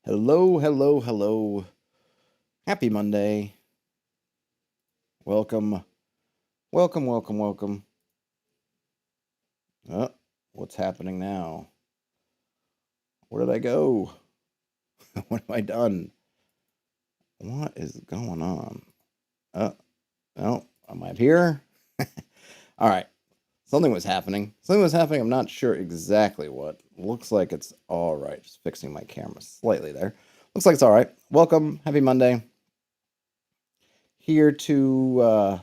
Hello, hello, hello. Happy Monday. Welcome, welcome, welcome, welcome. What's happening now? Where did I go? What have I done? What is going on? No, am I here? All right. Something was happening. I'm not sure exactly what. Looks like it's all right. Just fixing my camera slightly there. Looks like it's all right. Welcome. Happy Monday. Here to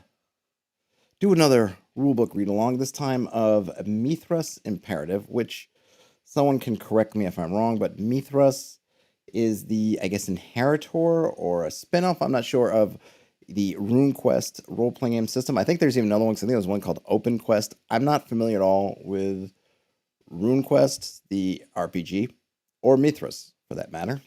do another rulebook read along, this time of Mythras Imperative, which someone can correct me if I'm wrong, but Mythras is the, I guess, inheritor or a spinoff, I'm not sure, of the RuneQuest role-playing game system. I think there's even another one, because I think there's one called OpenQuest. I'm not familiar at all with RuneQuest, the RPG, or Mythras, for that matter.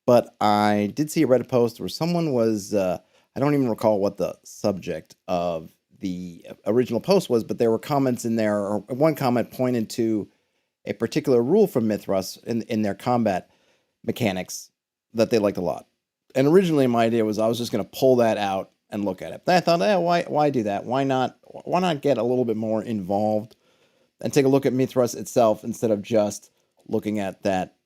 But I did see a Reddit post where someone was, I don't even recall what the subject of the original post was, but there were comments in there, or one comment pointed to a particular rule from Mythras in their combat mechanics that they liked a lot. And originally my idea was I was just going to pull that out and look at it. But I thought, why do that? Why not get a little bit more involved and take a look at Mythras itself instead of just looking at that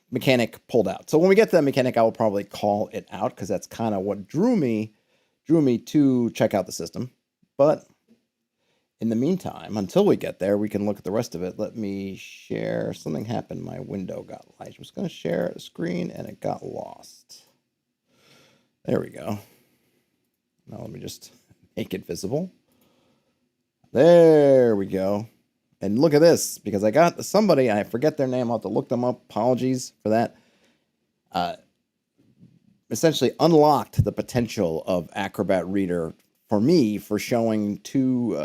mechanic pulled out. So when we get to that mechanic, I will probably call it out, because that's kind of what drew me to check out the system. But in the meantime, until we get there, we can look at the rest of it. Let me share. Something happened. My window got light. I was going to share a screen and it got lost. There we go. Now let me just make it visible. There we go. And look at this, because I got somebody, and I forget their name. I'll have to look them up. Apologies for that. Essentially unlocked the potential of Acrobat Reader for me for showing two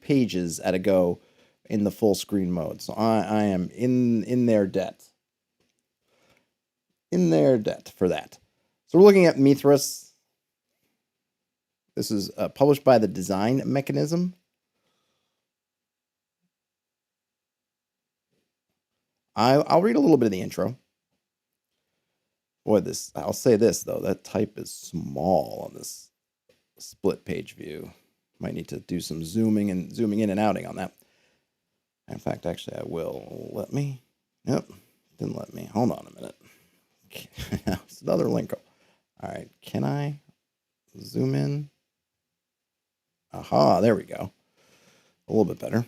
pages at a go in the full screen mode. So I am in their debt. In their debt for that. So we're looking at Mythras. This is published by the Design Mechanism. I'll read a little bit of the intro. Boy, I'll say this, though. That type is small on this split page view. Might need to do some zooming in and outing on that. In fact, actually, I will. Let me. Yep, didn't let me. Hold on a minute. It's another link. All right, can I zoom in? Aha, there we go. A little bit better.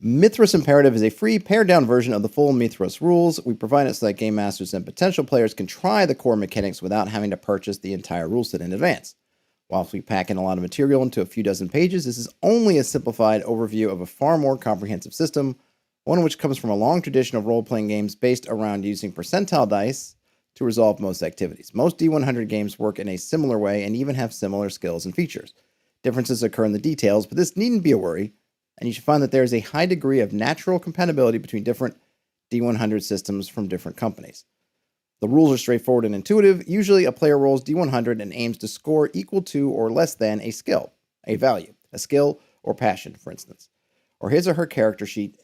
Mythras Imperative is a free, pared-down version of the full Mythras rules. We provide it so that game masters and potential players can try the core mechanics without having to purchase the entire rule set in advance. Whilst we pack in a lot of material into a few dozen pages, this is only a simplified overview of a far more comprehensive system, one which comes from a long tradition of role-playing games based around using percentile dice to resolve most activities. Most D100 games work in a similar way and even have similar skills and features. Differences occur in the details, but this needn't be a worry, and you should find that there is a high degree of natural compatibility between different D100 systems from different companies. The rules are straightforward and intuitive. Usually, a player rolls D100 and aims to score equal to or less than a skill, a value, a skill or passion, for instance, or his or her character sheet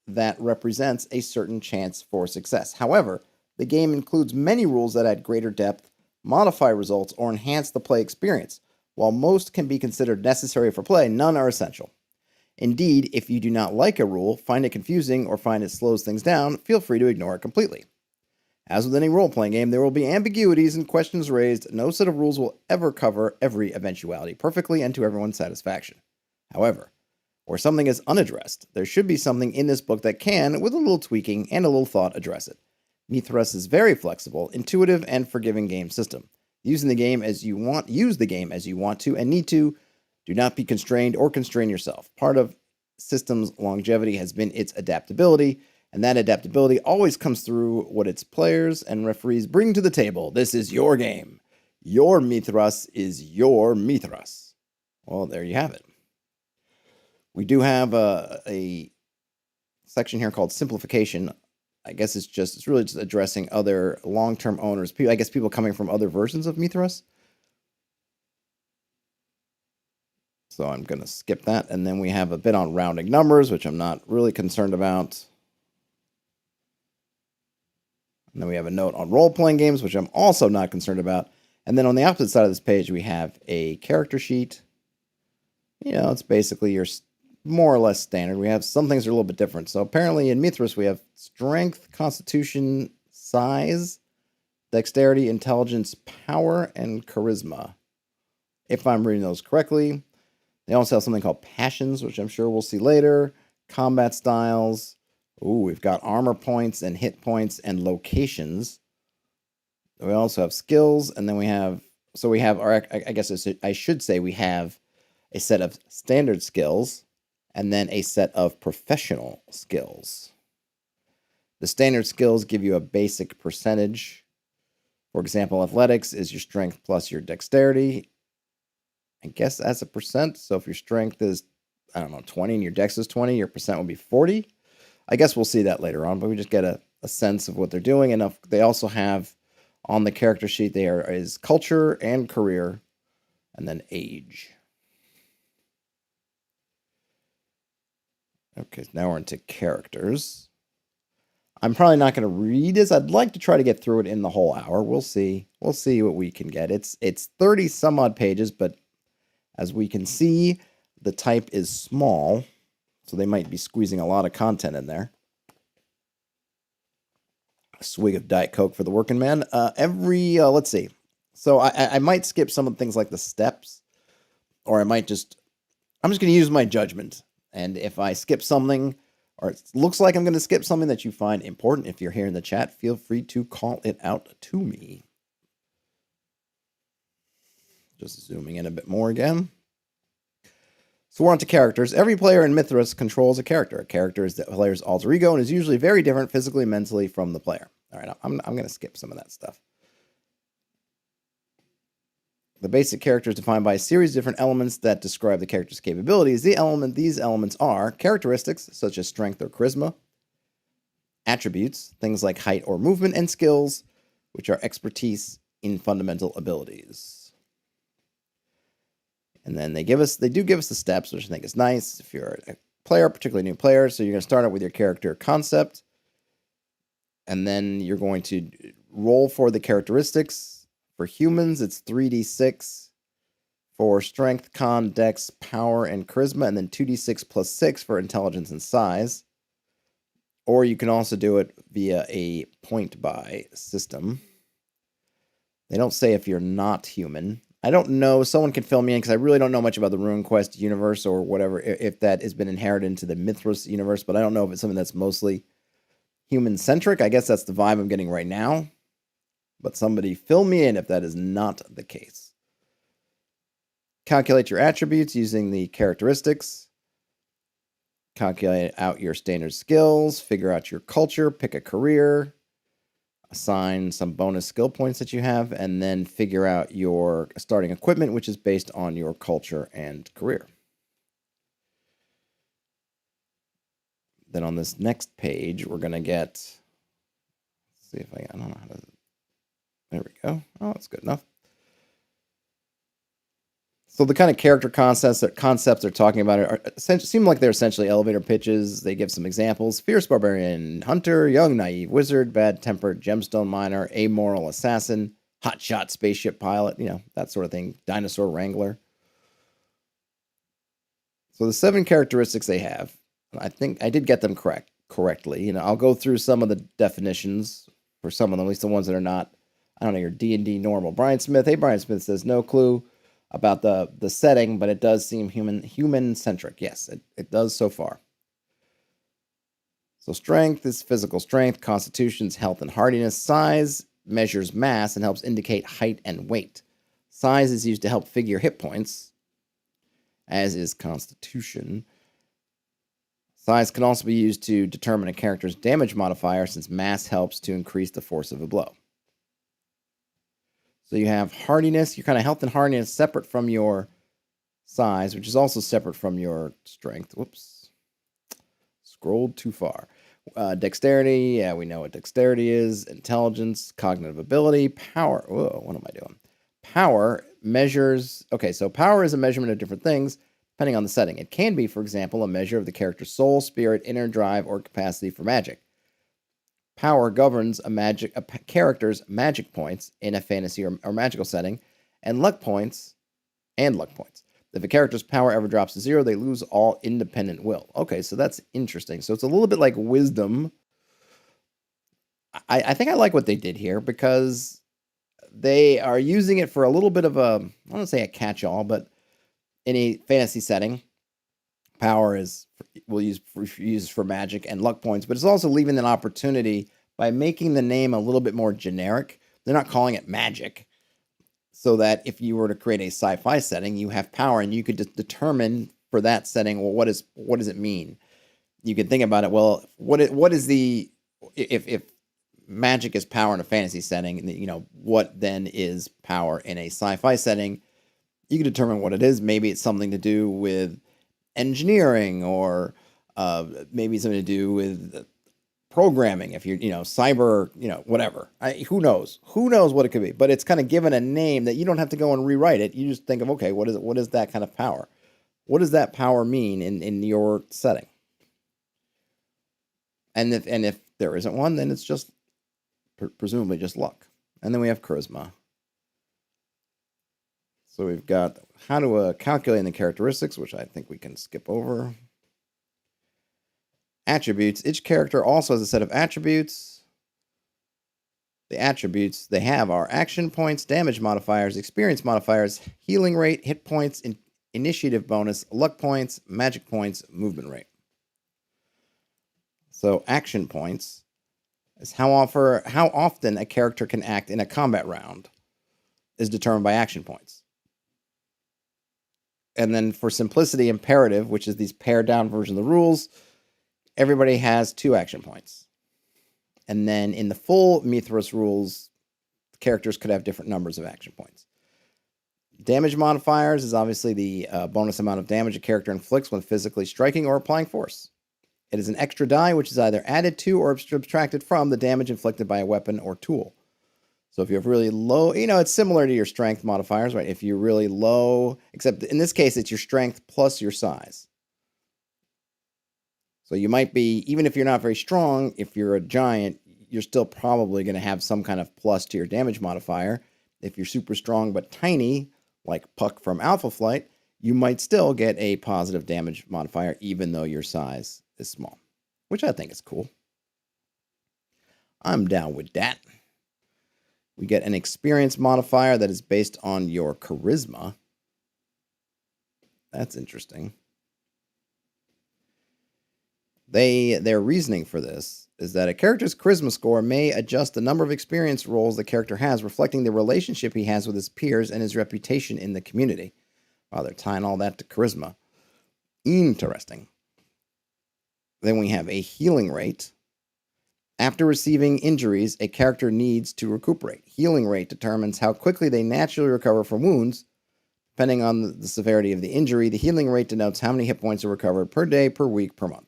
that represents a certain chance for success. However, the game includes many rules that add greater depth, modify results, or enhance the play experience. While most can be considered necessary for play, none are essential. Indeed, if you do not like a rule, find it confusing, or find it slows things down, feel free to ignore it completely. As with any role-playing game, there will be ambiguities and questions raised. No set of rules will ever cover every eventuality perfectly and to everyone's satisfaction. However, where something is unaddressed, there should be something in this book that can, with a little tweaking and a little thought, address it. Mythras is very flexible, intuitive, and forgiving game system. Use the game as you want to and need to. Do not be constrained or constrain yourself. Part of system's longevity has been its adaptability, and that adaptability always comes through what its players and referees bring to the table. This is your game. Your Mythras is your Mythras. Well, there you have it. We do have a section here called Simplification. I guess it's really just addressing other long-term owners. I guess people coming from other versions of Mythras. So I'm going to skip that. And then we have a bit on rounding numbers, which I'm not really concerned about. And then we have a note on role-playing games, which I'm also not concerned about. And then on the opposite side of this page, we have a character sheet. It's basically your more or less standard. We have some things are a little bit different. So apparently in Mythras, we have strength, constitution, size, dexterity, intelligence, power, and charisma. If I'm reading those correctly. They also have something called passions, which I'm sure we'll see later. Combat styles. Ooh, we've got armor points and hit points and locations. We also have skills, and then we have, I guess I should say we have a set of standard skills and then a set of professional skills. The standard skills give you a basic percentage. For example, athletics is your strength plus your dexterity. I guess as a percent. So if your strength is, 20 and your dex is 20, your percent will be 40. I guess we'll see that later on, but we just get a sense of what they're doing. And they also have on the character sheet there is culture and career and then age. Okay, so now we're into characters. I'm probably not going to read this. I'd like to try to get through it in the whole hour. We'll see. We'll see what we can get. It's 30 some odd pages, but as we can see, the type is small, so they might be squeezing a lot of content in there. A swig of Diet Coke for the working man. Let's see. So I might skip some of the things like the steps, or I'm just going to use my judgment. And if I skip something, or it looks like I'm going to skip something that you find important, if you're here in the chat, feel free to call it out to me. Just zooming in a bit more again. So we're on to characters. Every player in Mythras controls a character. A character is the player's alter ego and is usually very different physically and mentally from the player. All right, I'm going to skip some of that stuff. The basic character is defined by a series of different elements that describe the character's capabilities. These elements are characteristics, such as strength or charisma, attributes, things like height or movement, and skills, which are expertise in fundamental abilities. And then they do give us the steps, which I think is nice if you're a player, particularly a new player. So you're going to start out with your character concept, and then you're going to roll for the characteristics. For humans, it's 3d6 for strength, con, dex, power, and charisma, and then 2d6 plus 6 for intelligence and size. Or you can also do it via a point-buy system. They don't say if you're not human. I don't know. Someone can fill me in because I really don't know much about the RuneQuest universe or whatever, if that has been inherited into the Mythras universe, but I don't know if it's something that's mostly human-centric. I guess that's the vibe I'm getting right now. But somebody fill me in if that is not the case. Calculate your attributes using the characteristics. Calculate out your standard skills. Figure out your culture. Pick a career. Assign some bonus skill points that you have. And then figure out your starting equipment, which is based on your culture and career. Then on this next page, we're going to get... Let's see if I don't know how to... There we go. Oh, that's good enough. So the kind of character concepts they're talking about seem like they're essentially elevator pitches. They give some examples. Fierce barbarian, hunter, young naive wizard, bad-tempered gemstone miner, amoral assassin, hotshot spaceship pilot, that sort of thing. Dinosaur wrangler. So the 7 characteristics they have, I think I did get them correctly. I'll go through some of the definitions for some of them, at least the ones that are not, I don't know, your D&D normal. Brian Smith. Hey, Brian Smith says, no clue about the setting, but it does seem human-centric. Yes, it does so far. So strength is physical strength. Constitution's health and hardiness. Size measures mass and helps indicate height and weight. Size is used to help figure hit points, as is constitution. Size can also be used to determine a character's damage modifier, since mass helps to increase the force of a blow. So you have hardiness, your kind of health and hardiness separate from your size, which is also separate from your strength. Whoops. Scrolled too far. Dexterity, yeah, we know what dexterity is. Intelligence, cognitive ability, power. Whoa, what am I doing? Power measures... Okay, so power is a measurement of different things, depending on the setting. It can be, for example, a measure of the character's soul, spirit, inner drive, or capacity for magic. power governs a character's magic points in a fantasy or magical setting, and luck points. If a character's power ever drops to 0, they lose all independent will. Okay, so that's interesting. So it's a little bit like wisdom. I think I like what they did here because they are using it for a little bit of a, I don't want to say a catch-all, but in a fantasy setting, power we'll use for magic and luck points, but it's also leaving an opportunity by making the name a little bit more generic. They're not calling it magic, so that if you were to create a sci-fi setting, you have power and you could just determine for that setting, well, what does it mean? You could think about it. Well, what is the if magic is power in a fantasy setting, what then is power in a sci-fi setting? You can determine what it is. Maybe it's something to do with engineering, or maybe something to do with programming. If you're, cyber, whatever. Who knows? Who knows what it could be? But it's kind of given a name that you don't have to go and rewrite it. You just think of, okay, what is it? What is that kind of power? What does that power mean in your setting? And if there isn't one, then it's just presumably just luck. And then we have charisma. So we've got how to calculate the characteristics, which I think we can skip over. Attributes. Each character also has a set of attributes. The attributes they have are action points, damage modifiers, experience modifiers, healing rate, hit points, initiative bonus, luck points, magic points, movement rate. So action points is how often a character can act in a combat round is determined by action points. And then for simplicity imperative, which is these pared down version of the rules, everybody has 2 action points. And then in the full Mythras rules, characters could have different numbers of action points. Damage modifiers is obviously the bonus amount of damage a character inflicts when physically striking or applying force. It is an extra die, which is either added to or subtracted from the damage inflicted by a weapon or tool. So if you have really low, it's similar to your strength modifiers, right? If you're really low, except in this case, it's your strength plus your size. So you might be, even if you're not very strong, if you're a giant, you're still probably going to have some kind of plus to your damage modifier. If you're super strong but tiny, like Puck from Alpha Flight, you might still get a positive damage modifier, even though your size is small, which I think is cool. I'm down with that. We get an experience modifier that is based on your charisma. That's interesting. Their reasoning for this is that a character's charisma score may adjust the number of experience rolls the character has, reflecting the relationship he has with his peers and his reputation in the community. Wow, they're tying all that to charisma. Interesting. Then we have a healing rate. After receiving injuries, a character needs to recuperate. Healing rate determines how quickly they naturally recover from wounds. Depending on the severity of the injury, the healing rate denotes how many hit points are recovered per day, per week, per month.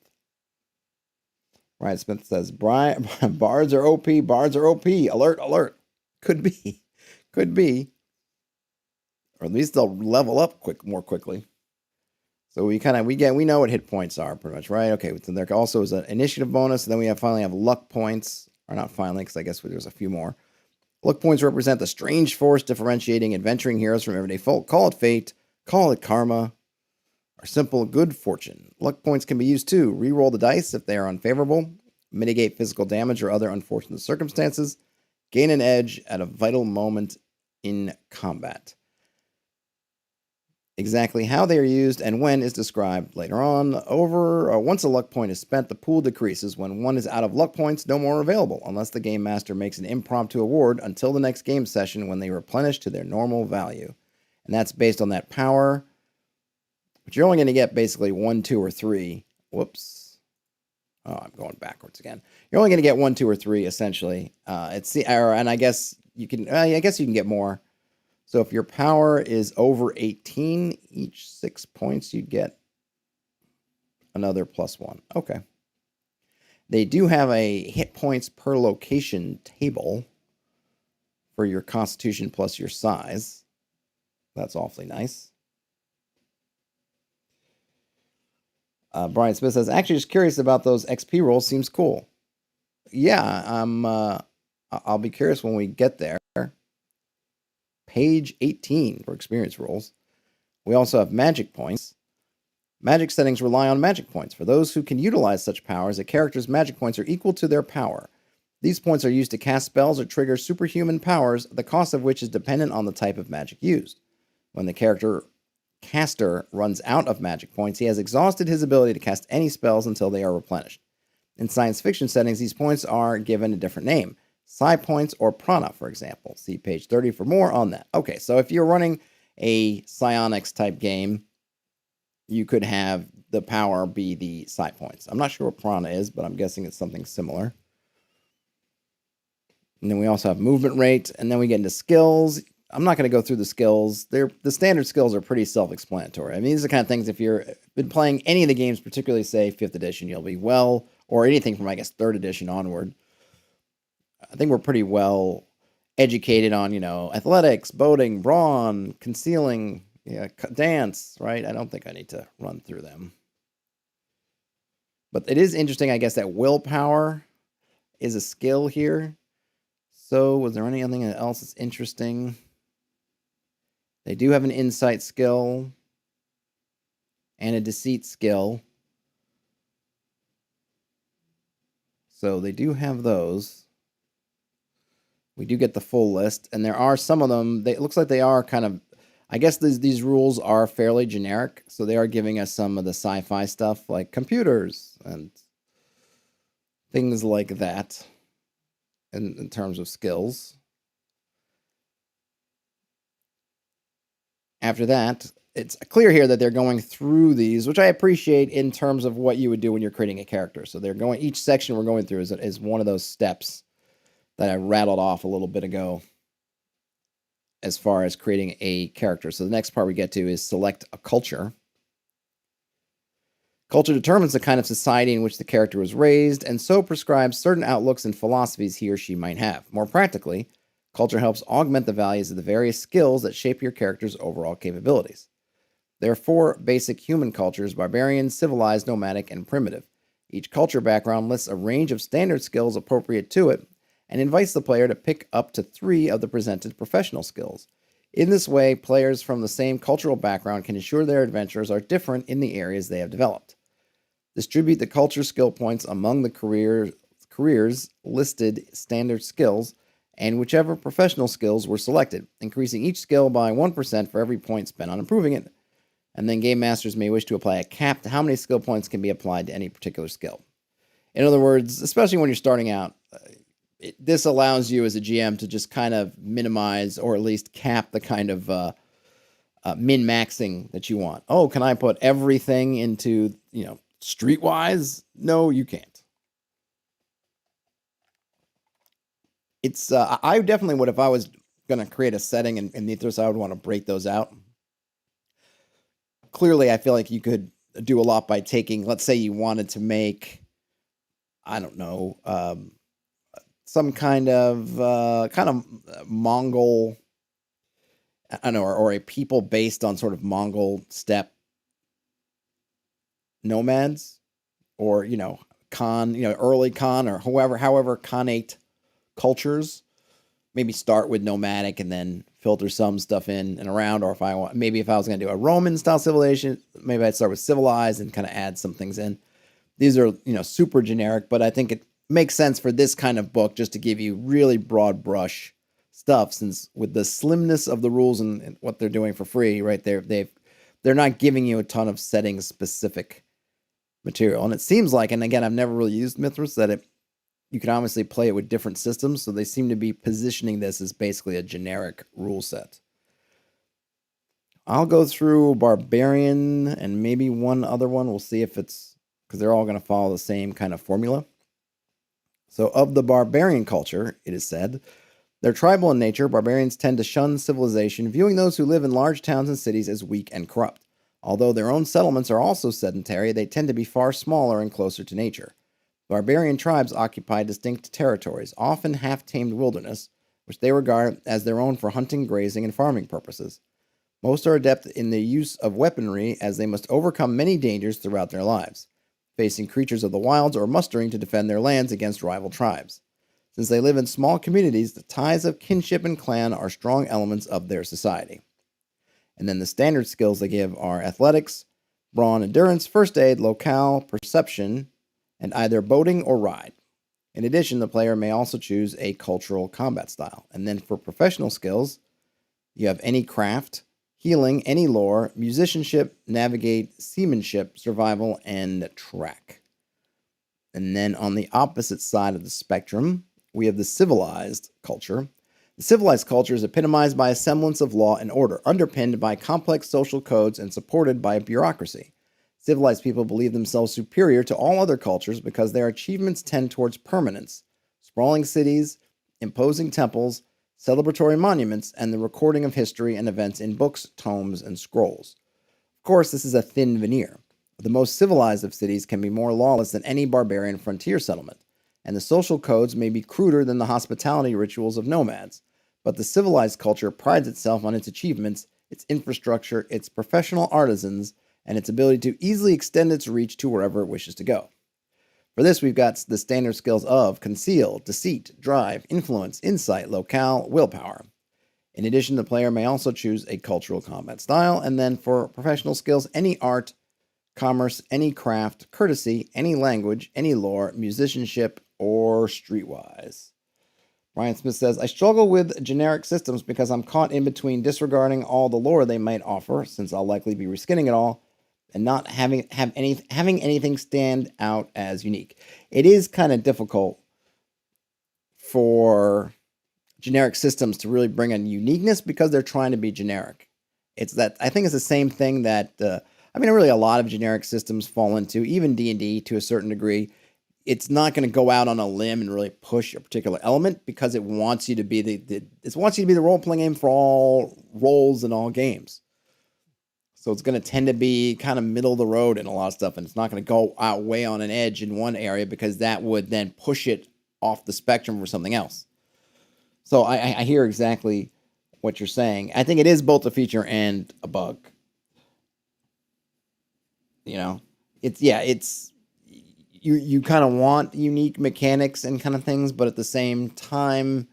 Ryan Smith says, bards are OP, bards are OP. Alert, alert. Could be. Or at least they'll level up more quickly. So we know what hit points are pretty much, right? Okay, so there also is an initiative bonus, and then we finally have luck points, or not finally, because I guess there's a few more. Luck points represent the strange force differentiating adventuring heroes from everyday folk. Call it fate, call it karma, or simple good fortune. Luck points can be used to re-roll the dice if they are unfavorable, mitigate physical damage or other unfortunate circumstances, gain an edge at a vital moment in combat. Exactly how they are used and when is described later on. Once a luck point is spent, the pool decreases. When one is out of luck points, no more are available, unless the game master makes an impromptu award until the next game session when they replenish to their normal value. And that's based on that power. But you're only going to get basically 1, 2, or 3. Whoops. Oh, I'm going backwards again. You're only going to get 1, 2, or 3, essentially. And I guess you can get more. So if your power is over 18, each 6 points, you'd get another +1. Okay. They do have a hit points per location table for your constitution plus your size. That's awfully nice. Brian Smith says, actually just curious about those XP rolls. Seems cool. Yeah, I'll be curious when we get there. Page 18 for experience rules. We also have magic points. Magic settings rely on magic points. For those who can utilize such powers, a character's magic points are equal to their power. These points are used to cast spells or trigger superhuman powers, the cost of which is dependent on the type of magic used. When the caster runs out of magic points, he has exhausted his ability to cast any spells until they are replenished. In science fiction settings, these points are given a different name. Psi points or prana, for example. See page 30 for more on that. Okay, so if you're running a psionics type game, you could have the power be the psi points. I'm not sure what prana is, but I'm guessing it's something similar. And then we also have movement rate, and then we get into skills. I'm not going to go through the skills. The standard skills are pretty self-explanatory. I mean, these are the kind of things, if you've been playing any of the games, particularly, say, 5th edition, you'll be well, or anything from, I guess, 3rd edition onward. I think we're pretty well educated on, athletics, boating, brawn, concealing, dance, right? I don't think I need to run through them. But it is interesting, I guess, that willpower is a skill here. So was there anything else that's interesting? They do have an insight skill and a deceit skill. So they do have those. We do get the full list, and there are some of them. It looks like they are kind of, I guess these rules are fairly generic, so they are giving us some of the sci-fi stuff like computers and things like that in terms of skills. After that, it's clear here that they're going through these, which I appreciate in terms of what you would do when you're creating a character. So they're going, each section we're going through is one of those steps that I rattled off a little bit ago as far as creating a character. So the next part we get to is select a culture. Culture determines the kind of society in which the character was raised, and so prescribes certain outlooks and philosophies he or she might have. More practically, culture helps augment the values of the various skills that shape your character's overall capabilities. There are 4 basic human cultures: barbarian, civilized, nomadic, and primitive. Each culture background lists a range of standard skills appropriate to it, and invites the player to pick up to 3 of the presented professional skills. In this way, players from the same cultural background can ensure their adventurers are different in the areas they have developed. Distribute the culture skill points among the careers listed standard skills and whichever professional skills were selected, increasing each skill by 1% for every point spent on improving it. And then game masters may wish to apply a cap to how many skill points can be applied to any particular skill. In other words, especially when you're starting out, this allows you as a GM to just kind of minimize or at least cap the kind of min-maxing that you want. Oh, can I put everything into, streetwise? No, you can't. It's I definitely would, if I was going to create a setting in Mythras, I would want to break those out. Clearly, I feel like you could do a lot by taking, let's say you wanted to make, I don't know, some kind of Mongol, I don't know, or a people based on sort of Mongol steppe nomads, or Khan, early Khan, or however Khanate cultures. Maybe start with nomadic and then filter some stuff in and around. Or if I was going to do a Roman style civilization, maybe I'd start with civilized and kind of add some things in. These are super generic, but I think it makes sense for this kind of book just to give you really broad brush stuff, since with the slimness of the rules and what they're doing for free, right? They're not giving you a ton of setting specific material. And it seems like, and again, I've never really used Mythras, that you can obviously play it with different systems, so they seem to be positioning this as basically a generic rule set. I'll go through Barbarian and maybe one other one. We'll see if it's, because they're all going to follow the same kind of formula. So of the barbarian culture, it is said, they're tribal in nature. Barbarians tend to shun civilization, viewing those who live in large towns and cities as weak and corrupt. Although their own settlements are also sedentary, they tend to be far smaller and closer to nature. Barbarian tribes occupy distinct territories, often half-tamed wilderness, which they regard as their own for hunting, grazing, and farming purposes. Most are adept in the use of weaponry, as they must overcome many dangers throughout their lives. facing creatures of the wilds, or mustering to defend their lands against rival tribes. Since they live in small communities, the ties of kinship and clan are strong elements of their society. And then the standard skills they give are athletics, brawn, endurance, first aid, locale, perception, and either boating or ride. In addition, the player may also choose a cultural combat style. And then for professional skills, you have any craft, healing, any lore, musicianship, navigate, seamanship, survival, and track. And then on the opposite side of the spectrum, we have the civilized culture. The civilized culture is epitomized by a semblance of law and order, underpinned by complex social codes and supported by bureaucracy. Civilized people believe themselves superior to all other cultures because their achievements tend towards permanence, sprawling cities, imposing temples, celebratory monuments, and the recording of history and events in books, tomes, and scrolls. Of course, this is a thin veneer. The most civilized of cities can be more lawless than any barbarian frontier settlement, and the social codes may be cruder than the hospitality rituals of nomads. But the civilized culture prides itself on its achievements, its infrastructure, its professional artisans, and its ability to easily extend its reach to wherever it wishes to go. For this, we've got the standard skills of conceal, deceit, drive, influence, insight, locale, willpower. In addition, the player may also choose a cultural combat style, and then for professional skills, any art, commerce, any craft, courtesy, any language, any lore, musicianship, or streetwise. Brian Smith says, I struggle with generic systems because I'm caught in between disregarding all the lore they might offer, since I'll likely be reskinning it all, and not having anything stand out as unique. It is kind of difficult for generic systems to really bring in uniqueness because they're trying to be generic. It's that I think it's the same thing that really a lot of generic systems fall into, even D&D to a certain degree. It's not going to go out on a limb and really push a particular element because it wants you to be the role-playing game for all roles in all games. So it's going to tend to be kind of middle of the road in a lot of stuff, and it's not going to go out way on an edge in one area because that would then push it off the spectrum for something else. So I hear exactly what you're saying. I think it is both a feature and a bug. You know, you kind of want unique mechanics and kind of things, but at the same time,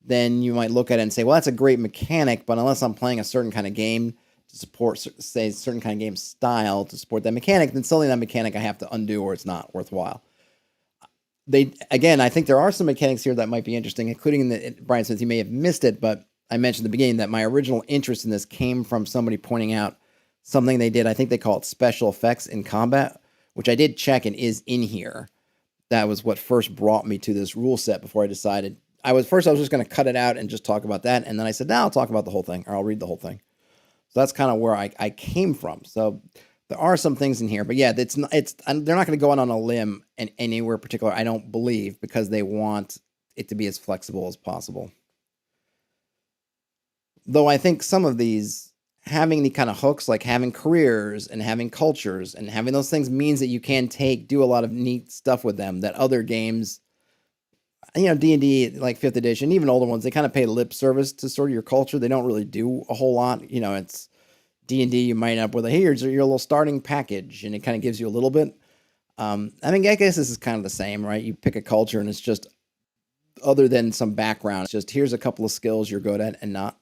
then you might look at it and say, well, that's a great mechanic, but unless I'm playing a certain kind of game to support, say, a certain kind of game style to support that mechanic, then suddenly that mechanic I have to undo or it's not worthwhile. I think there are some mechanics here that might be interesting, including Brian says he may have missed it, but I mentioned at the beginning that my original interest in this came from somebody pointing out something they did. I think they call it special effects in combat, which I did check and is in here. That was what first brought me to this rule set before I decided. I was just going to cut it out and just talk about that. And then I said, I'll talk about the whole thing, or I'll read the whole thing. So that's kind of where I came from. So there are some things in here, but yeah, they're not going to go out on a limb in anywhere particular, I don't believe, because they want it to be as flexible as possible. Though I think some of these, having the kind of hooks, like having careers and having cultures and having those things, means that you can do a lot of neat stuff with them that other games, D&D, like 5th edition, even older ones, they kind of pay lip service to sort of your culture. They don't really do a whole lot. It's D&D, you might end up with here's your little starting package, and it kind of gives you a little bit. I guess this is kind of the same, right? You pick a culture, and it's just, other than some background, it's just, here's a couple of skills you're good at and not.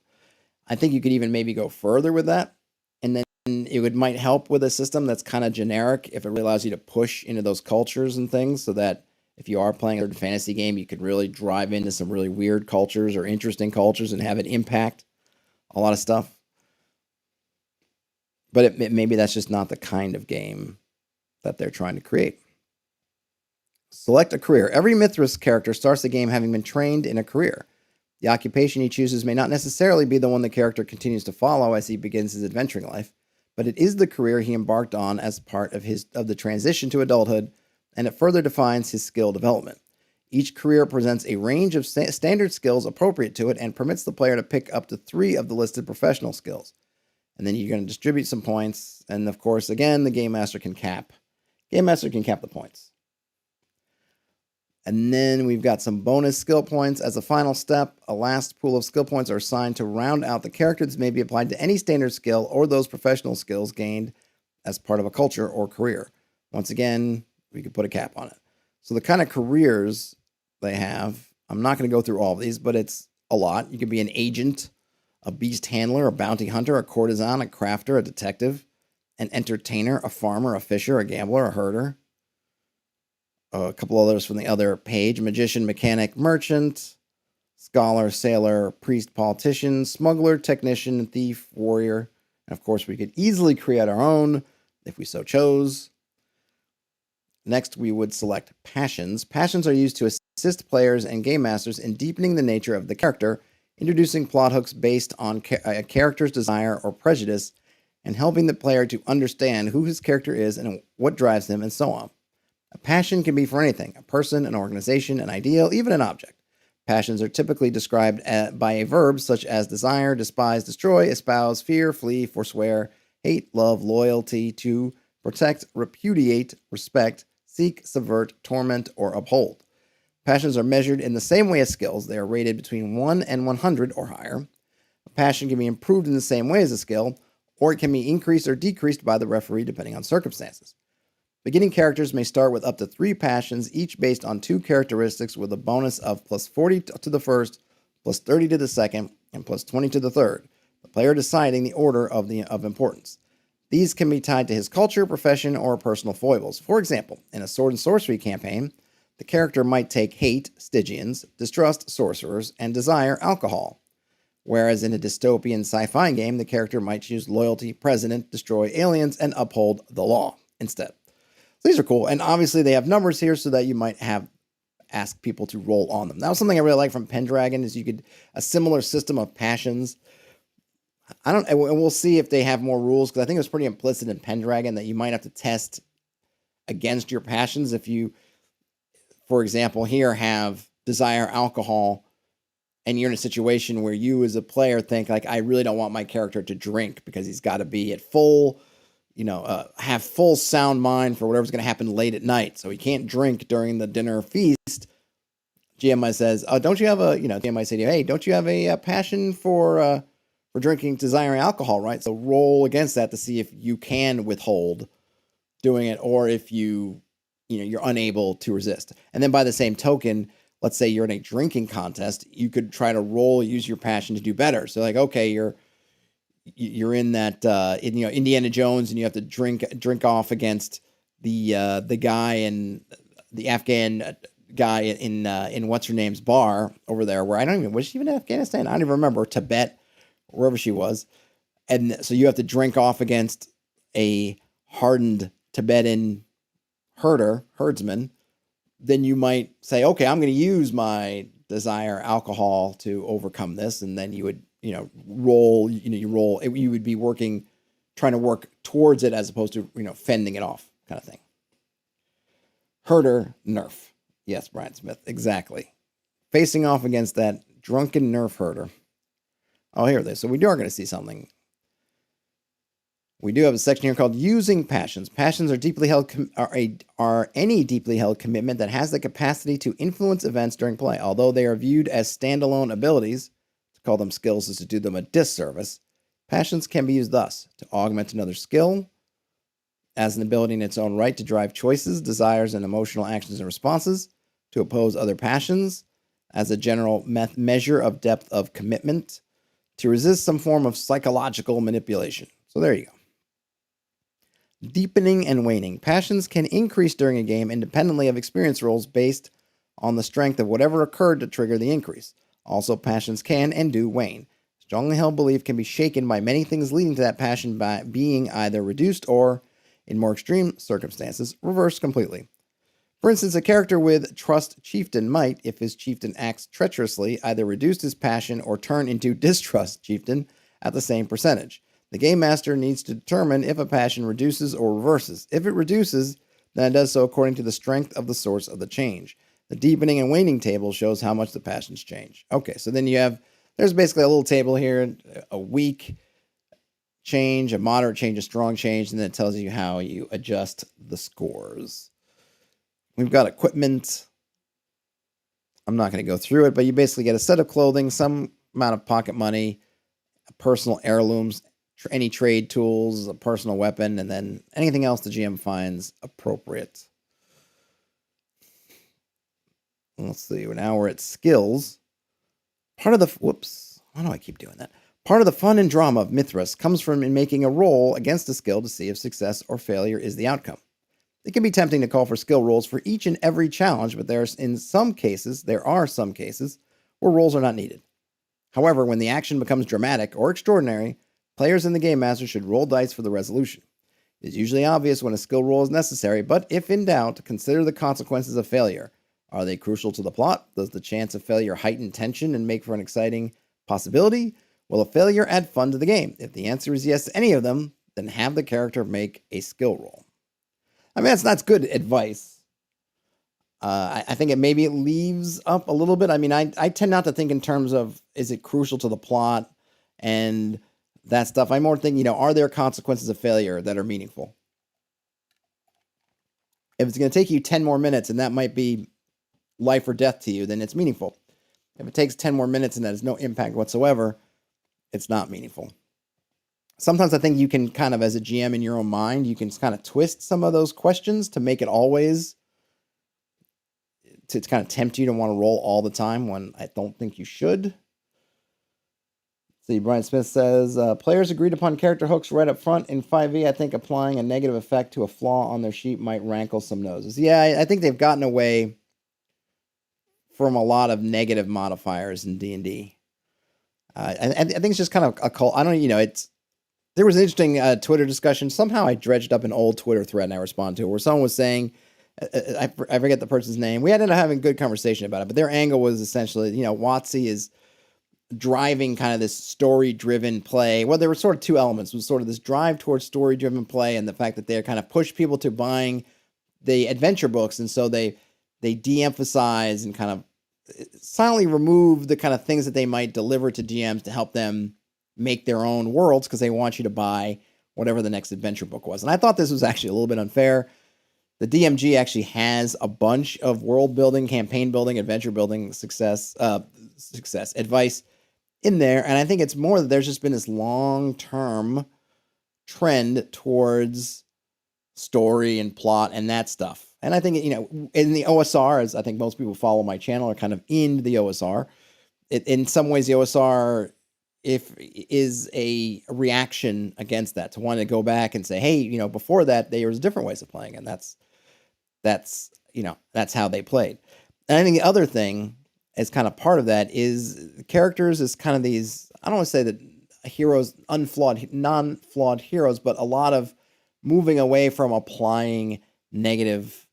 I think you could even maybe go further with that, and then it might help with a system that's kind of generic if it really allows you to push into those cultures and things, so that if you are playing a fantasy game, you could really drive into some really weird cultures or interesting cultures and have it impact a lot of stuff. But maybe that's just not the kind of game that they're trying to create. Select a career. Every Mythras character starts the game having been trained in a career. The occupation he chooses may not necessarily be the one the character continues to follow as he begins his adventuring life, but it is the career he embarked on as part of the transition to adulthood, and it further defines his skill development. Each career presents a range of standard skills appropriate to it and permits the player to pick up to 3 of the listed professional skills. And then you're going to distribute some points, and of course, again, the Game Master can cap the points. And then we've got some bonus skill points. As a final step, a last pool of skill points are assigned to round out the character that may be applied to any standard skill or those professional skills gained as part of a culture or career. Once again, We could put a cap on it. So the kind of careers they have, I'm not going to go through all of these, but it's a lot. You could be an agent, a beast handler, a bounty hunter, a courtesan, a crafter, a detective, an entertainer, a farmer, a fisher, a gambler, a herder. A couple others from the other page: magician, mechanic, merchant, scholar, sailor, priest, politician, smuggler, technician, thief, warrior. And of course, we could easily create our own if we so chose. Next, we would select passions. Passions are used to assist players and game masters in deepening the nature of the character, introducing plot hooks based on a character's desire or prejudice, and helping the player to understand who his character is and what drives him, and so on. A passion can be for anything: a person, an organization, an ideal, even an object. Passions are typically described by a verb such as desire, despise, destroy, espouse, fear, flee, forswear, hate, love, loyalty, to, protect, repudiate, respect, seek, subvert, torment, or uphold. Passions are measured in the same way as skills. They are rated between 1 and 100 or higher. A passion can be improved in the same way as a skill, or it can be increased or decreased by the referee depending on circumstances. Beginning characters may start with up to 3 passions, each based on 2 characteristics, with a bonus of plus 40 to the first, plus 30 to the second, and plus 20 to the third, the player deciding the order of importance. These can be tied to his culture, profession, or personal foibles. For example, in a sword and sorcery campaign, the character might take hate, Stygians, distrust, sorcerers, and desire, alcohol. Whereas in a dystopian sci-fi game, the character might choose loyalty, president, destroy aliens, and uphold the law instead. So these are cool. And obviously they have numbers here so that you might ask people to roll on them. That was something I really like from Pendragon, is you could, a similar system of passions. And we'll see if they have more rules, because I think it was pretty implicit in Pendragon that you might have to test against your passions. If you, for example, here have desire alcohol, and you're in a situation where you as a player think, like, I really don't want my character to drink because he's got to be at full, have full sound mind for whatever's going to happen late at night. So he can't drink during the dinner feast. GM might says, don't you have GM might say to you, hey, don't you have a passion for drinking, desiring alcohol, right? So roll against that to see if you can withhold doing it, or if you're unable to resist. And then by the same token, let's say you're in a drinking contest, you could try to use your passion to do better. So like, okay, you're in that Indiana Jones, and you have to drink off against the guy and the Afghan guy in what's her name's bar over there, where was she even in Afghanistan? I don't even remember. Tibet, wherever she was. And so you have to drink off against a hardened Tibetan herdsman. Then you might say, okay, I'm going to use my desire alcohol to overcome this. And then you would, roll, you would be trying to work towards it as opposed to, fending it off kind of thing. Herder, nerf. Yes, Brian Smith, exactly. Facing off against that drunken nerf herder. Oh, here it is. So we are going to see something. We do have a section here called Using Passions. Passions are deeply held are any deeply held commitment that has the capacity to influence events during play. Although they are viewed as standalone abilities, to call them skills is to do them a disservice. Passions can be used thus: to augment another skill, as an ability in its own right to drive choices, desires, and emotional actions and responses, to oppose other passions, as a general measure of depth of commitment, to resist some form of psychological manipulation. So there you go. Deepening and waning. Passions can increase during a game independently of experience rolls based on the strength of whatever occurred to trigger the increase. Also, passions can and do wane. Strongly held belief can be shaken by many things, leading to that passion by being either reduced or, in more extreme circumstances, reversed completely. For instance, a character with Trust Chieftain might, if his chieftain acts treacherously, either reduce his passion or turn into Distrust Chieftain at the same percentage. The game master needs to determine if a passion reduces or reverses. If it reduces, then it does so according to the strength of the source of the change. The deepening and waning table shows how much the passions change. Okay, so then there's basically a little table here, a weak change, a moderate change, a strong change, and then it tells you how you adjust the scores. We've got equipment. I'm not going to go through it, but you basically get a set of clothing, some amount of pocket money, personal heirlooms, any trade tools, a personal weapon, and then anything else the GM finds appropriate. let's see. Now we're at skills. Part of the whoops. Why do I keep doing that? Part of the fun and drama of Mythras comes from in making a roll against a skill to see if success or failure is the outcome. It can be tempting to call for skill rolls for each and every challenge, but there are some cases where rolls are not needed. However, when the action becomes dramatic or extraordinary, players in the Game Master should roll dice for the resolution. It is usually obvious when a skill roll is necessary, but if in doubt, consider the consequences of failure. Are they crucial to the plot? Does the chance of failure heighten tension and make for an exciting possibility? Will a failure add fun to the game? If the answer is yes to any of them, then have the character make a skill roll. I mean, that's good advice. I think it maybe leaves up a little bit. I mean, I tend not to think in terms of, is it crucial to the plot and that stuff. I more think, are there consequences of failure that are meaningful? If it's going to take you 10 more minutes and that might be life or death to you, then it's meaningful. If it takes 10 more minutes and that has no impact whatsoever, it's not meaningful. Sometimes I think you can kind of, as a GM in your own mind, you can kind of twist some of those questions to make it always, to kind of tempt you to want to roll all the time when I don't think you should. See, Brian Smith says, players agreed upon character hooks right up front in 5e. I think applying a negative effect to a flaw on their sheet might rankle some noses. Yeah, I think they've gotten away from a lot of negative modifiers in D&D. I think it's just kind of a cult. I don't, there was an interesting Twitter discussion. Somehow I dredged up an old Twitter thread and I responded to it where someone was saying, I forget the person's name. We ended up having a good conversation about it, but their angle was essentially, WotC is driving kind of this story-driven play. Well, there were sort of two elements. It was sort of this drive towards story-driven play and the fact that they kind of push people to buying the adventure books, and so they de-emphasize and kind of silently remove the kind of things that they might deliver to GMs to help them make their own worlds because they want you to buy whatever the next adventure book was. And I thought this was actually a little bit unfair. The DMG actually has a bunch of world building, campaign building, adventure building success advice in there. And I think it's more that there's just been this long-term trend towards story and plot and that stuff. And I think, in the OSR, as I think most people follow my channel are kind of in the OSR, in some ways the OSR is a reaction against that, to want to go back and say, hey, before that, there was different ways of playing. And that's how they played. And I think the other thing as kind of part of that is characters is kind of these, I don't want to say that heroes, non-flawed heroes, but a lot of moving away from applying negative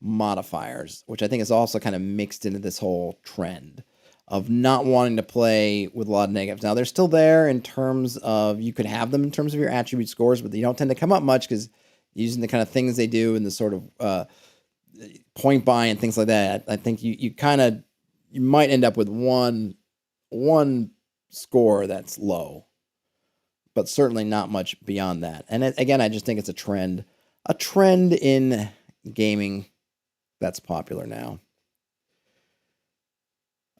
modifiers, which I think is also kind of mixed into this whole trend of not wanting to play with a lot of negatives. Now, they're still there in terms of, you could have them in terms of your attribute scores, but they don't tend to come up much because using the kind of things they do and the sort of point buy and things like that, I think you might end up with one score that's low, but certainly not much beyond that. And again, I just think it's a trend in gaming that's popular now.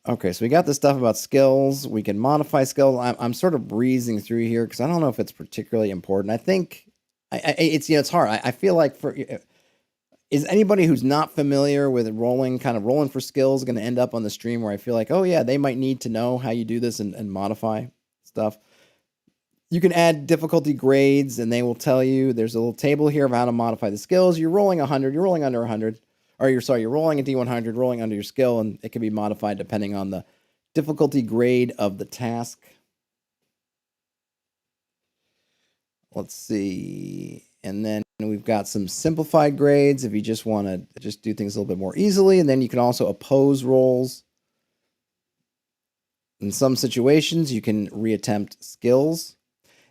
Okay, so we got this stuff about skills. We can modify skills. I'm sort of breezing through here because I don't know if it's particularly important. I think it's hard. I feel like is anybody who's not familiar with rolling for skills going to end up on the stream where I feel like, oh yeah, they might need to know how you do this and modify stuff. You can add difficulty grades and they will tell you, there's a little table here of how to modify the skills. You're rolling 100, you're rolling under 100, or you're rolling a D100, rolling under your skill, and it can be modified depending on the difficulty grade of the task. Let's see. And then we've got some simplified grades if you just want to just do things a little bit more easily. And then you can also oppose rolls. In some situations, you can reattempt skills.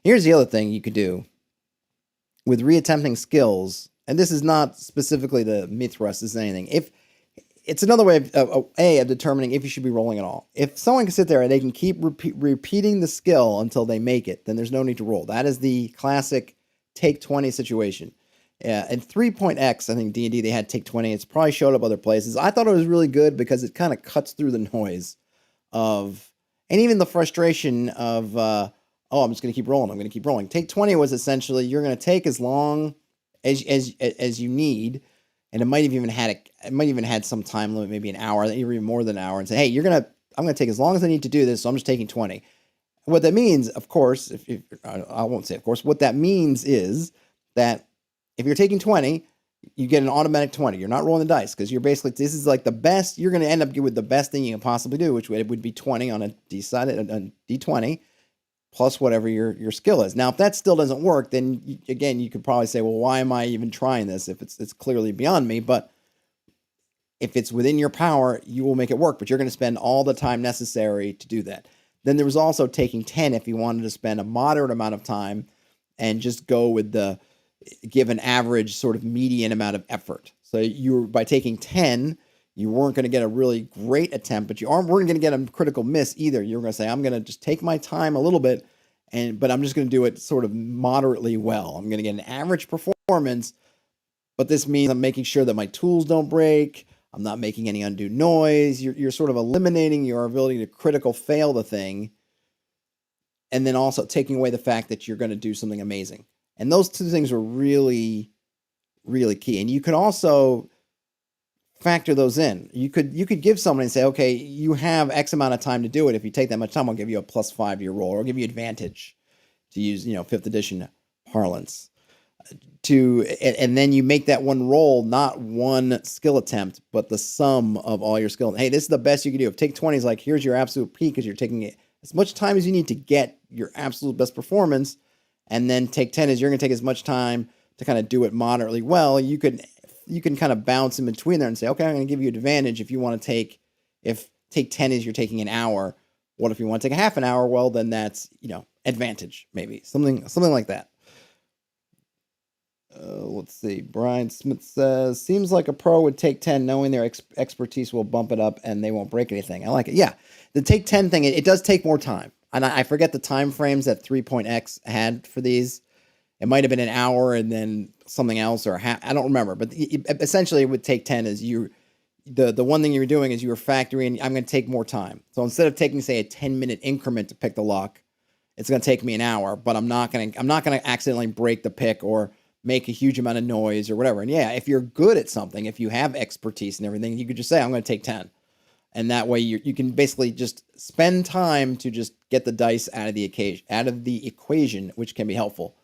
Here's the other thing you could do with reattempting skills, and this is not specifically the Mythras, this is anything. If it's another way of determining if you should be rolling at all. If someone can sit there and they can keep repeating the skill until they make it, then there's no need to roll. That is the classic take 20 situation. And 3.x, I think D&D, they had take 20. It's probably showed up other places. I thought it was really good because it kind of cuts through the noise of, and even the frustration of, I'm just going to keep rolling. I'm going to keep rolling. Take 20 was essentially, you're going to take as long as you need. and it might have even had some time limit, maybe an hour, even more than an hour, and say, hey, I'm gonna take as long as I need to do this, so I'm just taking 20. What that means, of course, I won't say of course, what that means is that if you're taking 20, you get an automatic 20. You're not rolling the dice because you're basically, this is like the best, you're going to end up with the best thing you can possibly do, which would be 20 on a D20 plus whatever your skill is. Now, if that still doesn't work, then again, you could probably say, well, why am I even trying this if it's clearly beyond me? But if it's within your power, you will make it work, but you're going to spend all the time necessary to do that. Then there was also taking 10 if you wanted to spend a moderate amount of time and just go with give an average sort of median amount of effort. So by taking 10, you weren't going to get a really great attempt, but you weren't going to get a critical miss either. You were going to say, I'm going to just take my time a little bit, but I'm just going to do it sort of moderately well. I'm going to get an average performance, but this means I'm making sure that my tools don't break. I'm not making any undue noise. You're sort of eliminating your ability to critical fail the thing, and then also taking away the fact that you're going to do something amazing. And those two things were really, really key. And you could also factor those in. You could give someone and say, okay, you have X amount of time to do it. If you take that much time, I'll give you a +5 to your roll, or I'll give you advantage, to use 5th edition parlance. And then you make that one roll not one skill attempt, but the sum of all your skill. Hey, this is the best you can do. If take 20 is like, here's your absolute peak, because you're taking it as much time as you need to get your absolute best performance. And then take 10 is you're going to take as much time to kind of do it moderately well. You can kind of bounce in between there and say, okay, I'm going to give you advantage if you want to if take 10 is you're taking an hour. What if you want to take a half an hour? Well, then that's, advantage, maybe something like that. Let's see. Brian Smith says, seems like a pro would take 10 knowing their expertise will bump it up and they won't break anything. I like it. Yeah. The take 10 thing, it does take more time. And I forget the time frames that 3.x had for these. It might have been an hour and then something else, or I don't remember. But essentially, it would take 10 is the one thing you're doing is you were factoring, I'm going to take more time. So instead of taking, say, a 10-minute increment to pick the lock, it's going to take me an hour. But I'm not going to accidentally break the pick or make a huge amount of noise or whatever. And yeah, if you're good at something, if you have expertise and everything, you could just say, I'm going to take 10. And that way you can basically just spend time to just get the dice out of the equation, which can be helpful.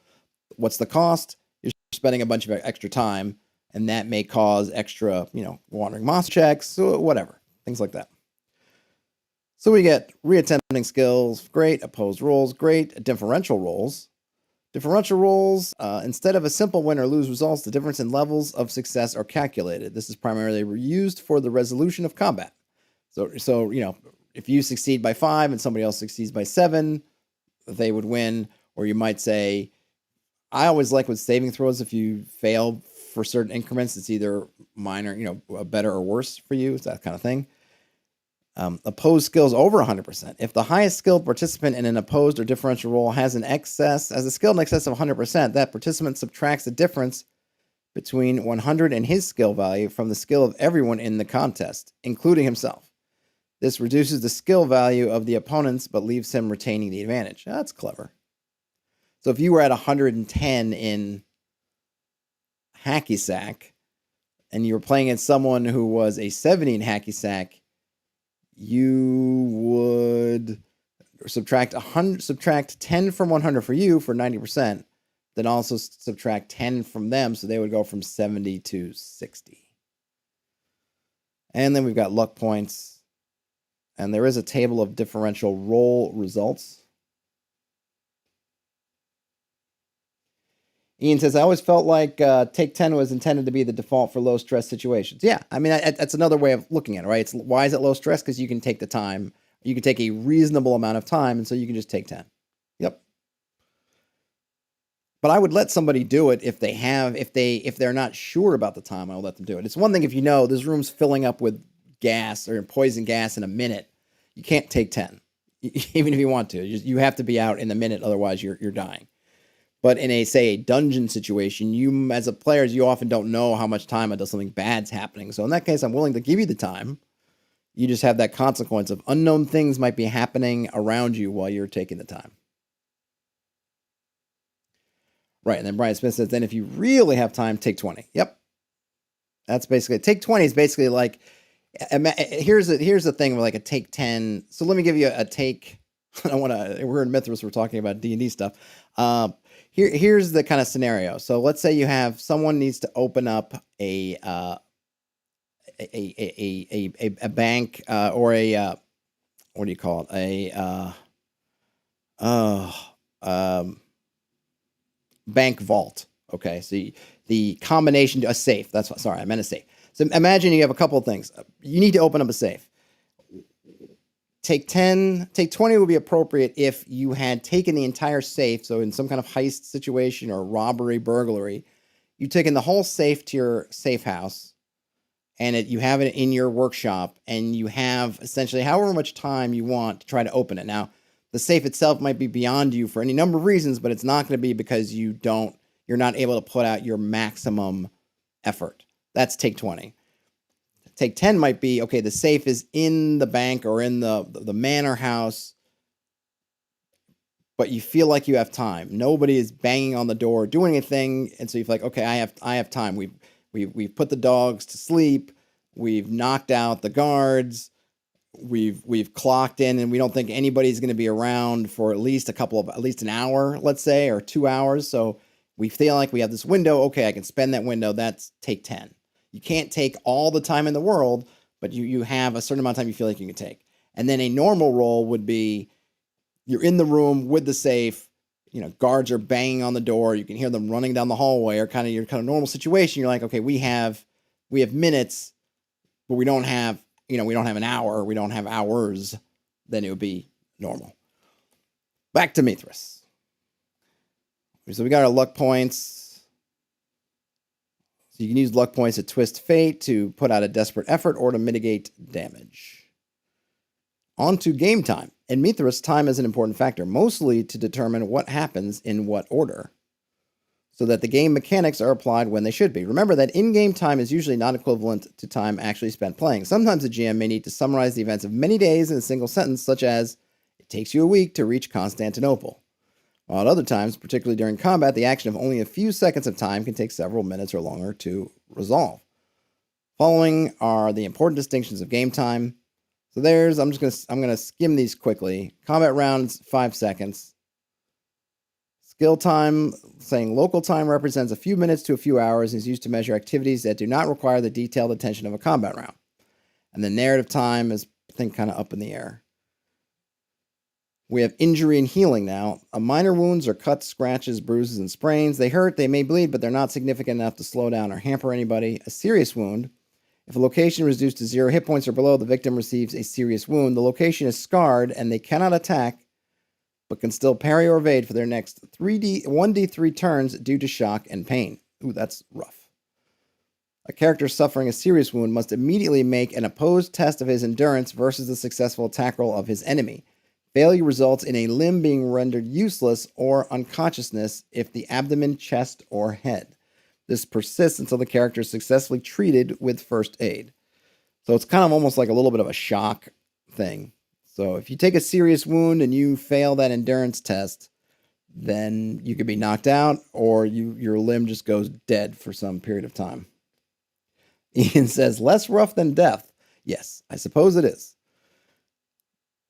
What's the cost? You're spending a bunch of extra time, and that may cause extra, wandering monster checks, whatever, things like that. So we get reattempting skills, great. Opposed rolls, great. Differential rolls. Differential rolls, instead of a simple win or lose results, the difference in levels of success are calculated. This is primarily used for the resolution of combat. So if you succeed by 5 and somebody else succeeds by 7, they would win. Or you might say, I always like with saving throws, if you fail for certain increments, it's either minor, better or worse for you. It's that kind of thing. Opposed skills over 100%. If the highest skilled participant in an opposed or differential roll has a skill in excess of 100%, that participant subtracts the difference between 100 and his skill value from the skill of everyone in the contest, including himself. This reduces the skill value of the opponents, but leaves him retaining the advantage. That's clever. So if you were at 110 in Hacky Sack, and you were playing against someone who was a 70 in Hacky Sack, you would subtract 10 from 100 for you for 90%, then also subtract 10 from them, so they would go from 70 to 60. And then we've got luck points. And there is a table of differential roll results. Ian says, I always felt like take 10 was intended to be the default for low stress situations. Yeah, I mean, that's another way of looking at it, right? Why is it low stress? Because you can take the time. You can take a reasonable amount of time, and so you can just take 10. Yep. But I would let somebody do it if they're not sure about the time. I'll let them do it. It's one thing if you know this room's filling up with gas or poison gas in a minute. You can't take 10, even if you want to. You have to be out in the minute, otherwise you're dying. But in a dungeon situation, you as a player, you often don't know how much time until something bad's happening. So in that case, I'm willing to give you the time. You just have that consequence of unknown things might be happening around you while you're taking the time. Right, and then Brian Smith says, then if you really have time, take 20. Yep. That's basically take 20 is basically like here's the thing with like a take 10. So let me give you a take. I don't want to. We're in Mythras. We're talking about D&D stuff. Here's the kind of scenario. So let's say you have someone needs to open up a bank or a what do you call it? Bank vault. Okay, so the combination a safe. That's what. Sorry, I meant a safe. So imagine you have a couple of things. You need to open up a safe. Take 10, take 20 would be appropriate if you had taken the entire safe. So in some kind of heist situation or robbery, burglary, you've taken the whole safe to your safe house and you have it in your workshop and you have essentially however much time you want to try to open it. Now, the safe itself might be beyond you for any number of reasons, but it's not going to be because you're not able to put out your maximum effort. That's take 20. Take 10 might be, okay, the safe is in the bank or in the manor house, but you feel like you have time. Nobody is banging on the door, doing anything, and so you feel like, okay, I have time. We've put the dogs to sleep. We've knocked out the guards. We've clocked in, and we don't think anybody's going to be around for at least an hour, let's say, or 2 hours. So we feel like we have this window. Okay, I can spend that window. That's take 10. You can't take all the time in the world, but you have a certain amount of time you feel like you can take. And then a normal roll would be you're in the room with the safe, guards are banging on the door, you can hear them running down the hallway, or your kind of normal situation. You're like, okay, we have minutes, but we don't have an hour, we don't have hours. Then it would be normal. Back to Mythras. So we got our luck points. So you can use luck points to twist fate, to put out a desperate effort, or to mitigate damage. On to game time. In Mythras, time is an important factor, mostly to determine what happens in what order, so that the game mechanics are applied when they should be. Remember that in-game time is usually not equivalent to time actually spent playing. Sometimes the GM may need to summarize the events of many days in a single sentence, such as, it takes you a week to reach Constantinople. While at other times, particularly during combat, the action of only a few seconds of time can take several minutes or longer to resolve. Following are the important distinctions of game time. So I'm gonna skim these quickly. Combat rounds, 5 seconds. Skill time, saying local time represents a few minutes to a few hours and is used to measure activities that do not require the detailed attention of a combat round. And the narrative time is, I think, kind of up in the air. We have injury and healing now. Minor wounds are cuts, scratches, bruises, and sprains. They hurt, they may bleed, but they're not significant enough to slow down or hamper anybody. A serious wound. If a location is reduced to 0 hit points or below, the victim receives a serious wound. The location is scarred, and they cannot attack, but can still parry or evade for their next 1d3 turns due to shock and pain. Ooh, that's rough. A character suffering a serious wound must immediately make an opposed test of his endurance versus the successful attack roll of his enemy. Failure results in a limb being rendered useless or unconsciousness if the abdomen, chest, or head. This persists until the character is successfully treated with first aid. So it's kind of almost like a little bit of a shock thing. So if you take a serious wound and you fail that endurance test, then you could be knocked out, or your limb just goes dead for some period of time. Ian says, less rough than death. Yes, I suppose it is.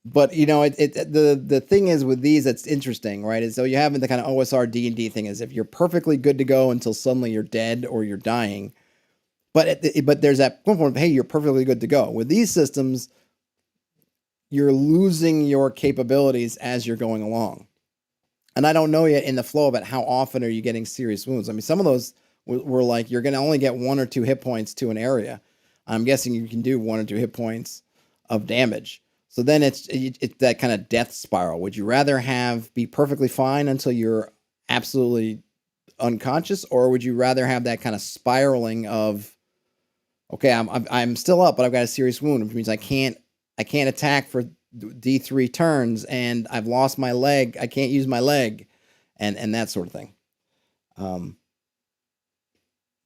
But, the thing is with these that's interesting, right, is so you have the kind of OSR D&D thing is if you're perfectly good to go until suddenly you're dead or you're dying. But there's that point where, hey, you're perfectly good to go. With these systems, you're losing your capabilities as you're going along. And I don't know yet in the flow about how often are you getting serious wounds. I mean, some of those were like you're going to only get 1 or 2 hit points to an area. I'm guessing you can do 1 or 2 hit points of damage. So then it's that kind of death spiral. Would you rather be perfectly fine until you're absolutely unconscious, or would you rather have that kind of spiraling of, okay, I'm still up, but I've got a serious wound, which means I can't attack for D3 turns, and I've lost my leg. I can't use my leg, and that sort of thing.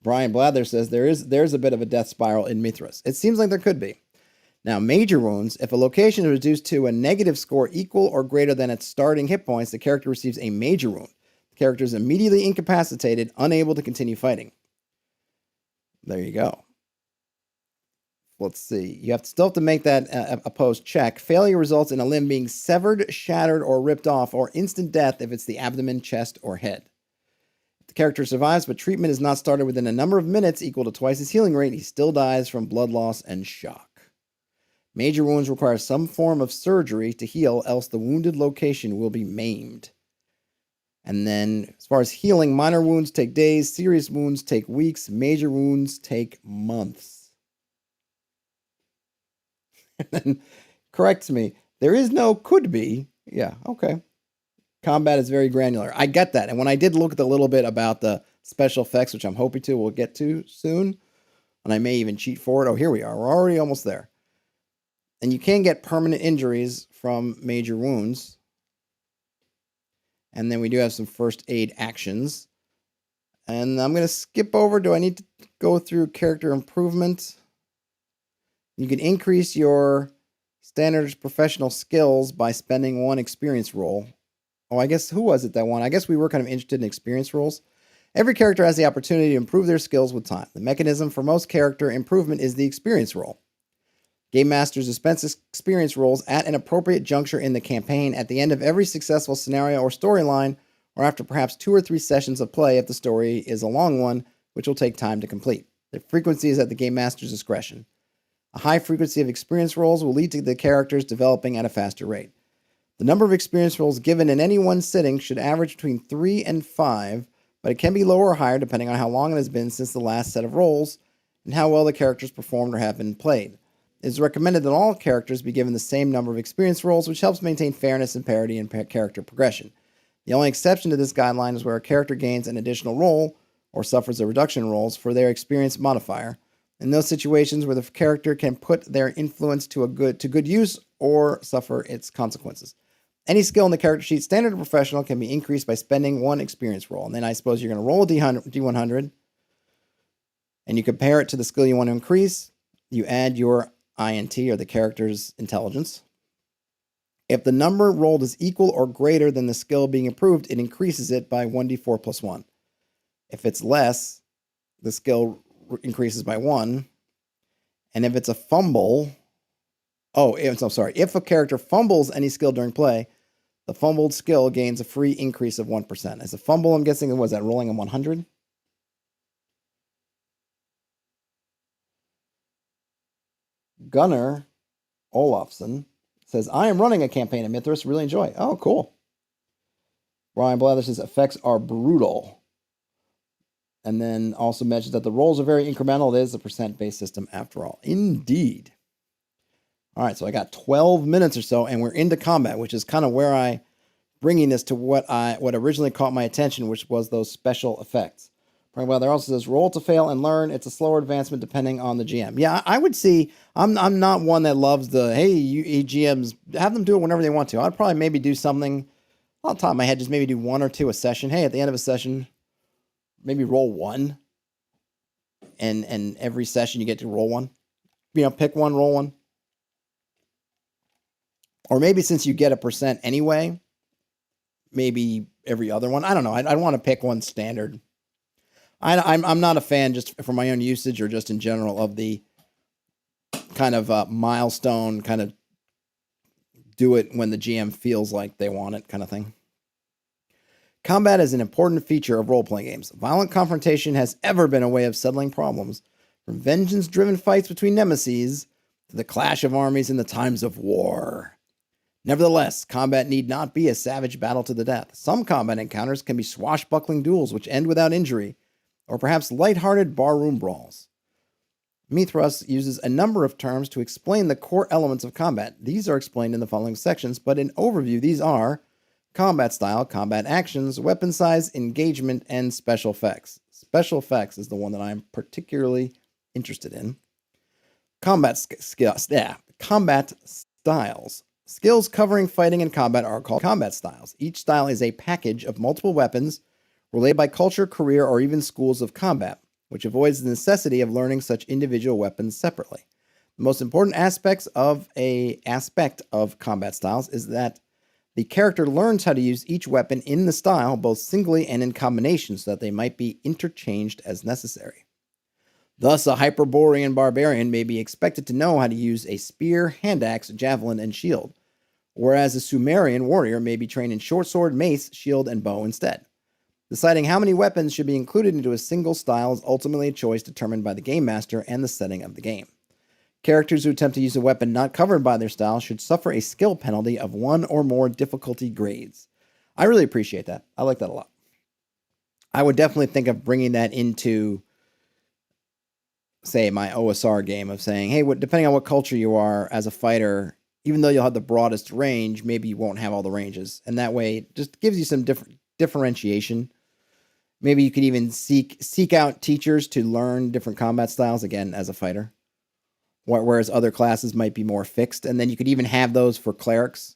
Brian Blather says there's a bit of a death spiral in Mythras. It seems like there could be. Now, major wounds. If a location is reduced to a negative score equal or greater than its starting hit points, the character receives a major wound. The character is immediately incapacitated, unable to continue fighting. There you go. let's see. You still have to make that opposed check. Failure results in a limb being severed, shattered, or ripped off, or instant death if it's the abdomen, chest, or head. If the character survives, but treatment is not started within a number of minutes equal to twice his healing rate, he still dies from blood loss and shock. Major wounds require some form of surgery to heal, else the wounded location will be maimed. And then, as far as healing, minor wounds take days, serious wounds take weeks, major wounds take months. And then, corrects me, there is no could be. Yeah, okay. Combat is very granular. I get that. And when I did look at a little bit about the special effects, which I'm hoping we'll get to soon, and I may even cheat for it. Oh, here we are. We're already almost there. And you can get permanent injuries from major wounds. And then we do have some first aid actions. And I'm going to skip over. Do I need to go through character improvement? You can increase your standard professional skills by spending 1 experience roll. Oh, I guess, who was it that won? I guess we were kind of interested in experience rolls. Every character has the opportunity to improve their skills with time. The mechanism for most character improvement is the experience roll. Game Masters dispense experience rolls at an appropriate juncture in the campaign at the end of every successful scenario or storyline, or after perhaps 2 or 3 sessions of play if the story is a long one, which will take time to complete. The frequency is at the Game Master's discretion. A high frequency of experience rolls will lead to the characters developing at a faster rate. The number of experience rolls given in any one sitting should average between 3 and 5, but it can be lower or higher depending on how long it has been since the last set of rolls and how well the characters performed or have been played. It is recommended that all characters be given the same number of experience rolls, which helps maintain fairness and parity in character progression. The only exception to this guideline is where a character gains an additional roll or suffers a reduction in rolls for their experience modifier. In those situations where the character can put their influence to good use or suffer its consequences. Any skill in the character sheet, standard or professional, can be increased by spending 1 experience roll. And then I suppose you're going to roll a D100, and you compare it to the skill you want to increase. You add your INT, or the character's intelligence. If the number rolled is equal or greater than the skill being improved, it increases it by 1d4 plus 1. If it's less, the skill increases by 1. And if it's a fumble... if a character fumbles any skill during play, the fumbled skill gains a free increase of 1%. As a fumble, I'm guessing, was that rolling a 100? Gunnar Olafsson says, I am running a campaign in Mythras. Really enjoy. Oh, cool. Brian Blather says, effects are brutal. And then also mentions that the rolls are very incremental. It is a percent-based system after all. Indeed. All right, so I got 12 minutes or so, and we're into combat, which is kind of where I bringing this to what originally caught my attention, which was those special effects. Brian Blather also says, roll to fail and learn. It's a slower advancement depending on the GM. Yeah, I would see, I'm not one that loves the, hey, you GMs, have them do it whenever they want to. I'd probably maybe do something, off the top of my head, just maybe do 1 or 2 a session. Hey, at the end of a session, maybe roll 1. And every session you get to roll 1. Pick 1, roll 1. Or maybe since you get a percent anyway, maybe every other one. I don't know. I'd want to pick one standard. I'm not a fan, just for my own usage or just in general, of the kind of milestone, kind of do it when the GM feels like they want it kind of thing. Combat is an important feature of role-playing games. Violent confrontation has ever been a way of settling problems, from vengeance-driven fights between nemeses to the clash of armies in the times of war. Nevertheless, combat need not be a savage battle to the death. Some combat encounters can be swashbuckling duels which end without injury, or perhaps lighthearted barroom brawls. Mythras uses a number of terms to explain the core elements of combat. These are explained in the following sections, but in overview, these are combat style, combat actions, weapon size, engagement, and special effects. Special effects is the one that I'm particularly interested in. Combat styles. Skills covering fighting and combat are called combat styles. Each style is a package of multiple weapons related by culture, career, or even schools of combat, which avoids the necessity of learning such individual weapons separately. The most important aspect of combat styles is that the character learns how to use each weapon in the style, both singly and in combination, so that they might be interchanged as necessary. Thus, a Hyperborean barbarian may be expected to know how to use a spear, hand axe, javelin, and shield, whereas a Sumerian warrior may be trained in short sword, mace, shield, and bow instead. Deciding how many weapons should be included into a single style is ultimately a choice determined by the game master and the setting of the game. Characters who attempt to use a weapon not covered by their style should suffer a skill penalty of 1 or more difficulty grades. I really appreciate that. I like that a lot. I would definitely think of bringing that into, say, my OSR game, of saying, hey, depending on what culture you are as a fighter, even though you'll have the broadest range, maybe you won't have all the ranges. And that way, it just gives you some differentiation. Maybe you could even seek out teachers to learn different combat styles, again, as a fighter. Whereas other classes might be more fixed. And then you could even have those for clerics.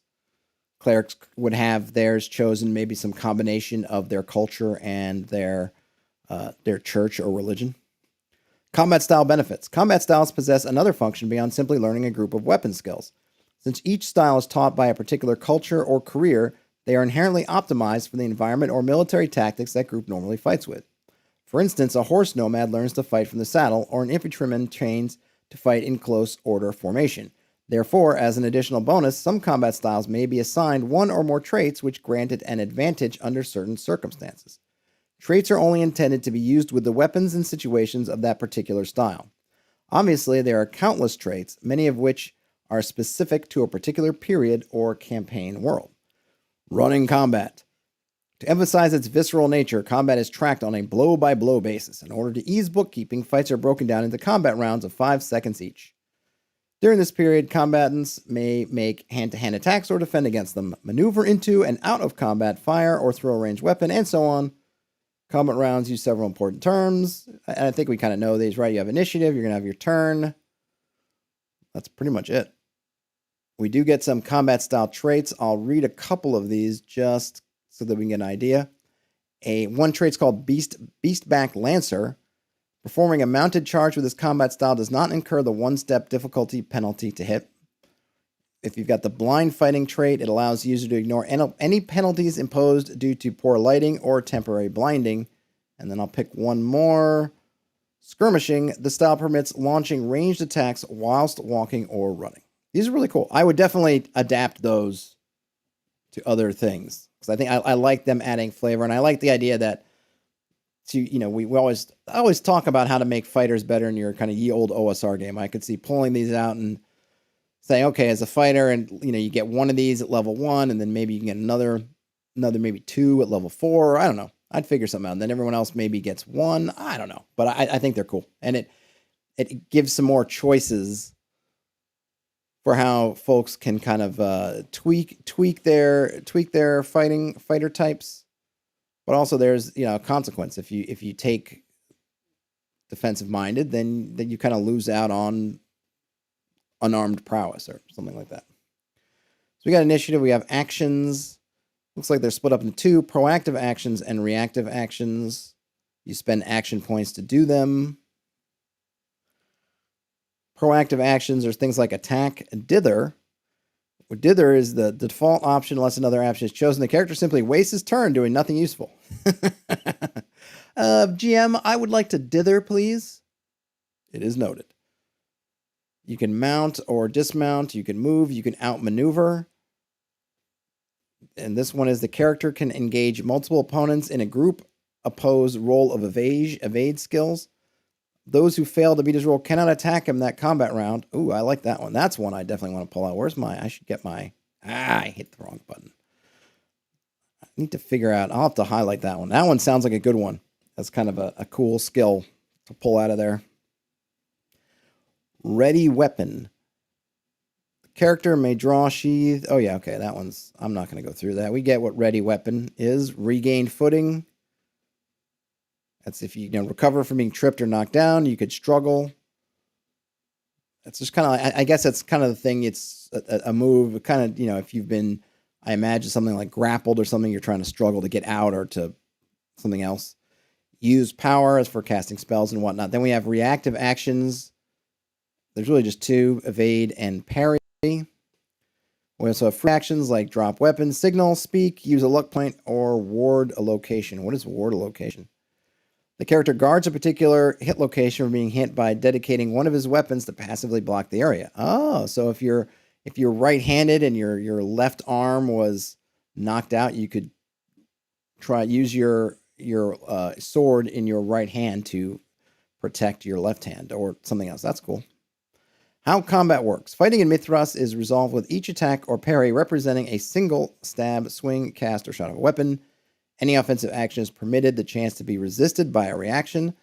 Clerics would have theirs chosen, maybe some combination of their culture and their church or religion. Combat style benefits. Combat styles possess another function beyond simply learning a group of weapon skills. Since each style is taught by a particular culture or career, they are inherently optimized for the environment or military tactics that group normally fights with. For instance, a horse nomad learns to fight from the saddle, or an infantryman trains to fight in close order formation. Therefore, as an additional bonus, some combat styles may be assigned 1 or more traits which grant it an advantage under certain circumstances. Traits are only intended to be used with the weapons and situations of that particular style. Obviously, there are countless traits, many of which are specific to a particular period or campaign world. Running combat. To emphasize its visceral nature, combat is tracked on a blow-by-blow basis. In order to ease bookkeeping, fights are broken down into combat rounds of 5 seconds each. During this period, combatants may make hand-to-hand attacks or defend against them, maneuver into and out of combat, fire or throw a ranged weapon, and so on. Combat rounds use several important terms. I think we kind of know these, right? You have initiative, you're going to have your turn. That's pretty much it. We do get some combat style traits. I'll read a couple of these just so that we can get an idea. One trait's called Beastback Lancer. Performing a mounted charge with this combat style does not incur the 1-step difficulty penalty to hit. If you've got the blind fighting trait, it allows the user to ignore any penalties imposed due to poor lighting or temporary blinding. And then I'll pick one more. Skirmishing. The style permits launching ranged attacks whilst walking or running. These are really cool. I would definitely adapt those to other things, because I think I like them adding flavor, and I like the idea that we always talk about how to make fighters better in your kind of ye old OSR game. I could see pulling these out and saying, okay, as a fighter, and you get one of these at level 1, and then maybe you can get another maybe 2 at level 4. I don't know. I'd figure something out. And then everyone else maybe gets 1. I don't know, but I think they're cool, and it gives some more choices for how folks can kind of tweak their fighter types, but also there's a consequence. If you take defensive minded, then you kind of lose out on unarmed prowess or something like that. So we got initiative. We have actions. Looks like they're split up into 2: proactive actions and reactive actions. You spend action points to do them. Proactive actions are things like attack and dither. Dither is the default option unless another option is chosen. The character simply wastes his turn doing nothing useful. GM, I would like to dither, please. It is noted. You can mount or dismount. You can move. You can outmaneuver. And this one is the character can engage multiple opponents in a group, oppose roll of evade skills. Those who fail to beat his roll cannot attack him that combat round. Ooh, I like that one. That's one I definitely want to pull out. I should get my... I hit the wrong button. I need to figure out... I'll have to highlight that one. That one sounds like a good one. That's kind of a cool skill to pull out of there. Ready weapon. The character may draw sheath. Oh, yeah, okay. That one's... I'm not going to go through that. We get what ready weapon is. Regain footing. That's if you recover from being tripped or knocked down. You could struggle. That's just kind of, I guess that's kind of the thing. It's a move, kind of, if you've been, I imagine something like grappled or something, you're trying to struggle to get out or to something else. Use power as for casting spells and whatnot. Then we have reactive actions. There's really just 2, evade and parry. We also have free actions like drop weapons, signal, speak, use a luck point, or ward a location. What is ward a location? The character guards a particular hit location from being hit by dedicating one of his weapons to passively block the area. Oh, so if you're right-handed and your left arm was knocked out, you could use your sword in your right hand to protect your left hand or something else. That's cool. How combat works. Fighting in Mythras is resolved with each attack or parry representing a single stab, swing, cast, or shot of a weapon. Any offensive action is permitted the chance to be resisted by a reaction.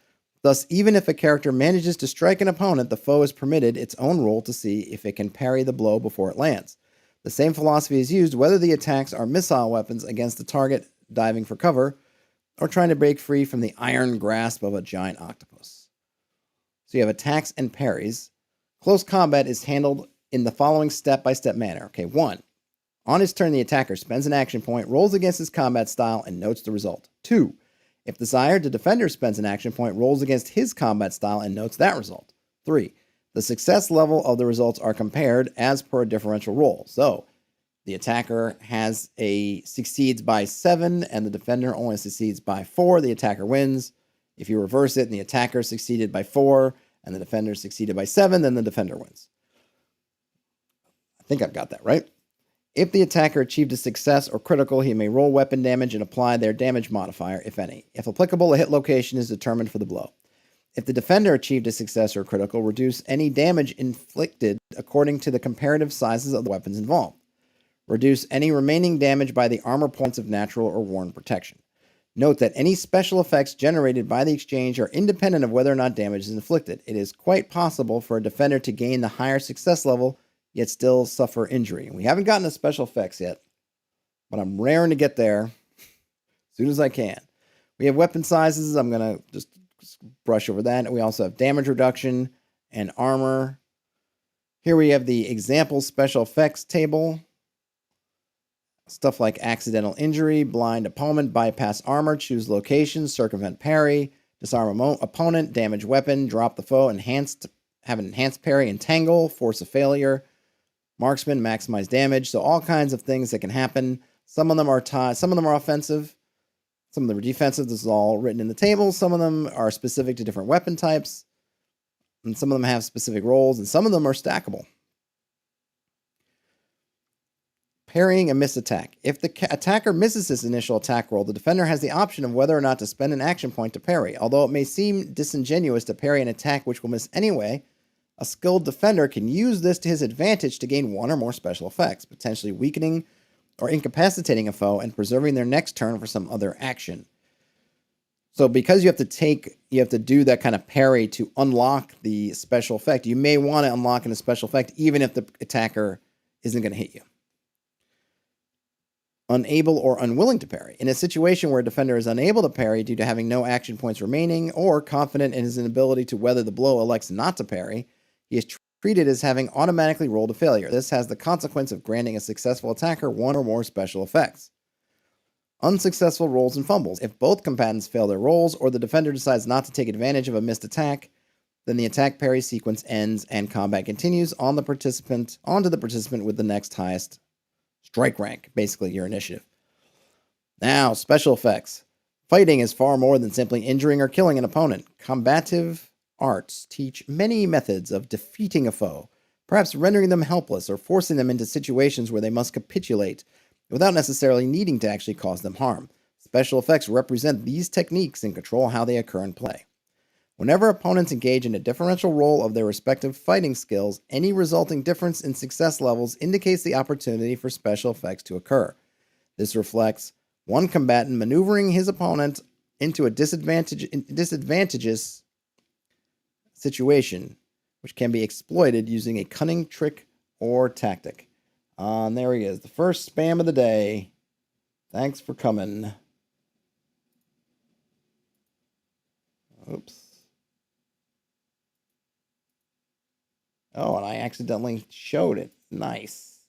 Thus, even if a character manages to strike an opponent, the foe is permitted its own roll to see if it can parry the blow before it lands. The same philosophy is used whether the attacks are missile weapons against the target diving for cover or trying to break free from the iron grasp of a giant octopus. So you have attacks and parries. Close combat is handled in the following step-by-step manner. Okay, 1. On his turn, the attacker spends an action point, rolls against his combat style, and notes the result. 2. If desired, the defender spends an action point, rolls against his combat style, and notes that result. 3. The success level of the results are compared as per a differential roll. So, the attacker succeeds by 7, and the defender only succeeds by 4. The attacker wins. If you reverse it, and the attacker succeeded by 4, and the defender succeeded by 7, then the defender wins. I think I've got that right. If the attacker achieved a success or critical, he may roll weapon damage and apply their damage modifier, if any. If applicable, a hit location is determined for the blow. If the defender achieved a success or critical, reduce any damage inflicted according to the comparative sizes of the weapons involved. Reduce any remaining damage by the armor points of natural or worn protection. Note that any special effects generated by the exchange are independent of whether or not damage is inflicted. It is quite possible for a defender to gain the higher success level, yet still suffer injury. We haven't gotten to special effects yet, but I'm raring to get there as soon as I can. We have weapon sizes. I'm going to just brush over that. We also have damage reduction and armor. Here we have the example special effects table. Stuff like accidental injury, blind opponent, bypass armor, choose location, circumvent parry, disarm opponent, damage weapon, drop the foe, have an enhanced parry, entangle, force a failure, marksman, maximize damage. So all kinds of things that can happen. Some of them are offensive, some of them are defensive. This is all written in the table. Some of them are specific to different weapon types, and some of them have specific roles, and some of them are stackable. Parrying a missed attack. If the attacker misses his initial attack roll, the defender has the option of whether or not to spend an action point to parry. Although it may seem disingenuous to parry an attack which will miss anyway, a skilled defender can use this to his advantage to gain one or more special effects, potentially weakening or incapacitating a foe and preserving their next turn for some other action. So because you have to do that kind of parry to unlock the special effect, you may want to unlock in a special effect even if the attacker isn't going to hit you. Unable or unwilling to parry. In a situation where a defender is unable to parry due to having no action points remaining or confident in his inability to weather the blow, elects not to parry, he is treated as having automatically rolled a failure. This has the consequence of granting a successful attacker one or more special effects. Unsuccessful rolls and fumbles. If both combatants fail their rolls or the defender decides not to take advantage of a missed attack, then the attack parry sequence ends and combat continues onto the participant with the next highest strike rank, basically your initiative. Now, special effects. Fighting is far more than simply injuring or killing an opponent. Combative arts teach many methods of defeating a foe, perhaps rendering them helpless or forcing them into situations where they must capitulate without necessarily needing to actually cause them harm. Special effects represent these techniques and control how they occur in play. Whenever opponents engage in a differential roll of their respective fighting skills, any resulting difference in success levels indicates the opportunity for special effects to occur. This reflects one combatant maneuvering his opponent into a disadvantageous situation, which can be exploited using a cunning trick or tactic. And there he is, the first spam of the day. Thanks for coming. Oops. Oh, and I accidentally showed it. Nice.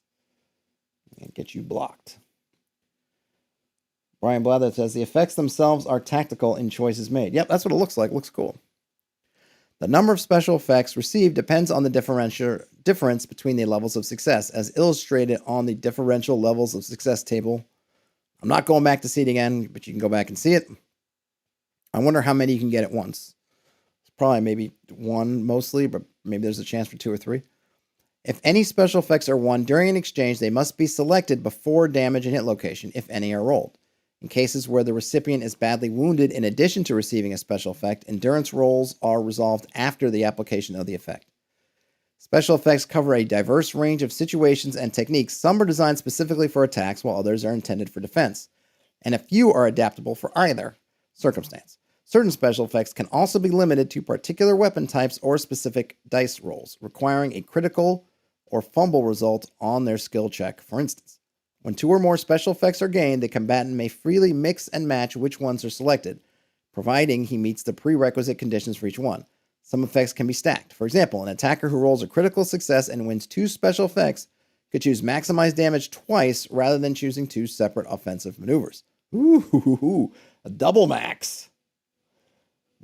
And get you blocked. Brian Blather says, the effects themselves are tactical in choices made. Yep, that's what it looks like. Looks cool. The number of special effects received depends on the difference between the levels of success, as illustrated on the differential levels of success table. I'm not going back to see it again, but you can go back and see it. I wonder how many you can get at once. It's probably maybe one mostly, but maybe there's a chance for 2 or 3. If any special effects are won during an exchange, they must be selected before damage and hit location, if any are rolled. In cases where the recipient is badly wounded in addition to receiving a special effect, endurance rolls are resolved after the application of the effect. Special effects cover a diverse range of situations and techniques. Some are designed specifically for attacks, while others are intended for defense, and a few are adaptable for either circumstance. Certain special effects can also be limited to particular weapon types or specific dice rolls, requiring a critical or fumble result on their skill check, for instance. When 2 or more special effects are gained, the combatant may freely mix and match which ones are selected, providing he meets the prerequisite conditions for each one. Some effects can be stacked. For example, an attacker who rolls a critical success and wins 2 special effects could choose maximize damage twice rather than choosing 2 separate offensive maneuvers. Ooh, a double max.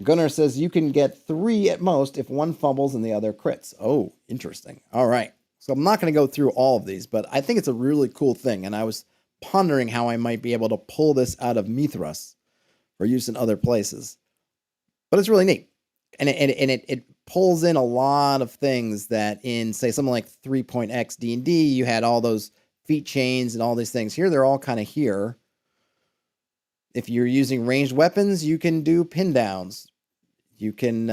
Gunnar says you can get 3 at most if one fumbles and the other crits. Oh, interesting. All right. So I'm not going to go through all of these, but I think it's a really cool thing. And I was pondering how I might be able to pull this out of Mythras for use in other places. But it's really neat. And it pulls in a lot of things that in, say, something like 3.x D&D, you had all those feat chains and all these things. Here, they're all kind of here. If you're using ranged weapons, you can do pin downs. You can,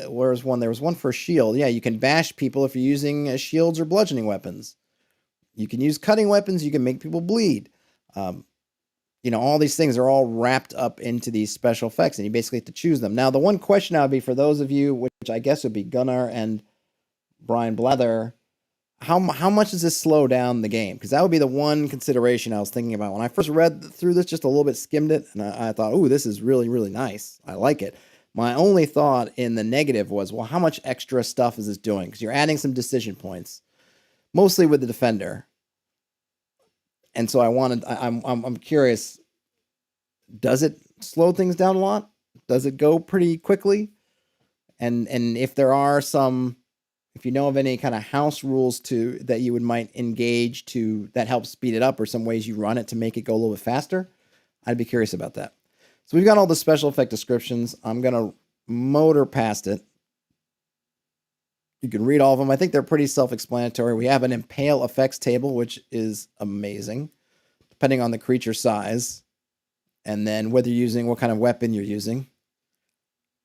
where's one? There was one for shield. Yeah, you can bash people if you're using shields or bludgeoning weapons. You can use cutting weapons. You can make people bleed. All these things are all wrapped up into these special effects, and you basically have to choose them. Now, the one question now would be for those of you, which I guess would be Gunnar and Brian Blether, how much does this slow down the game? Because that would be the one consideration I was thinking about. When I first read through this, just a little bit skimmed it, and I thought, ooh, this is really, really nice. I like it. My only thought in the negative was, well, how much extra stuff is this doing? Because you're adding some decision points, mostly with the defender. And so I'm curious, does it slow things down a lot? Does it go pretty quickly? And if there are some, if you know of any kind of house rules that you might engage to that helps speed it up, or some ways you run it to make it go a little bit faster, I'd be curious about that. So we've got all the special effect descriptions. I'm going to motor past it. You can read all of them. I think they're pretty self-explanatory. We have an impale effects table, which is amazing, depending on the creature size, and then whether you're using, what kind of weapon you're using.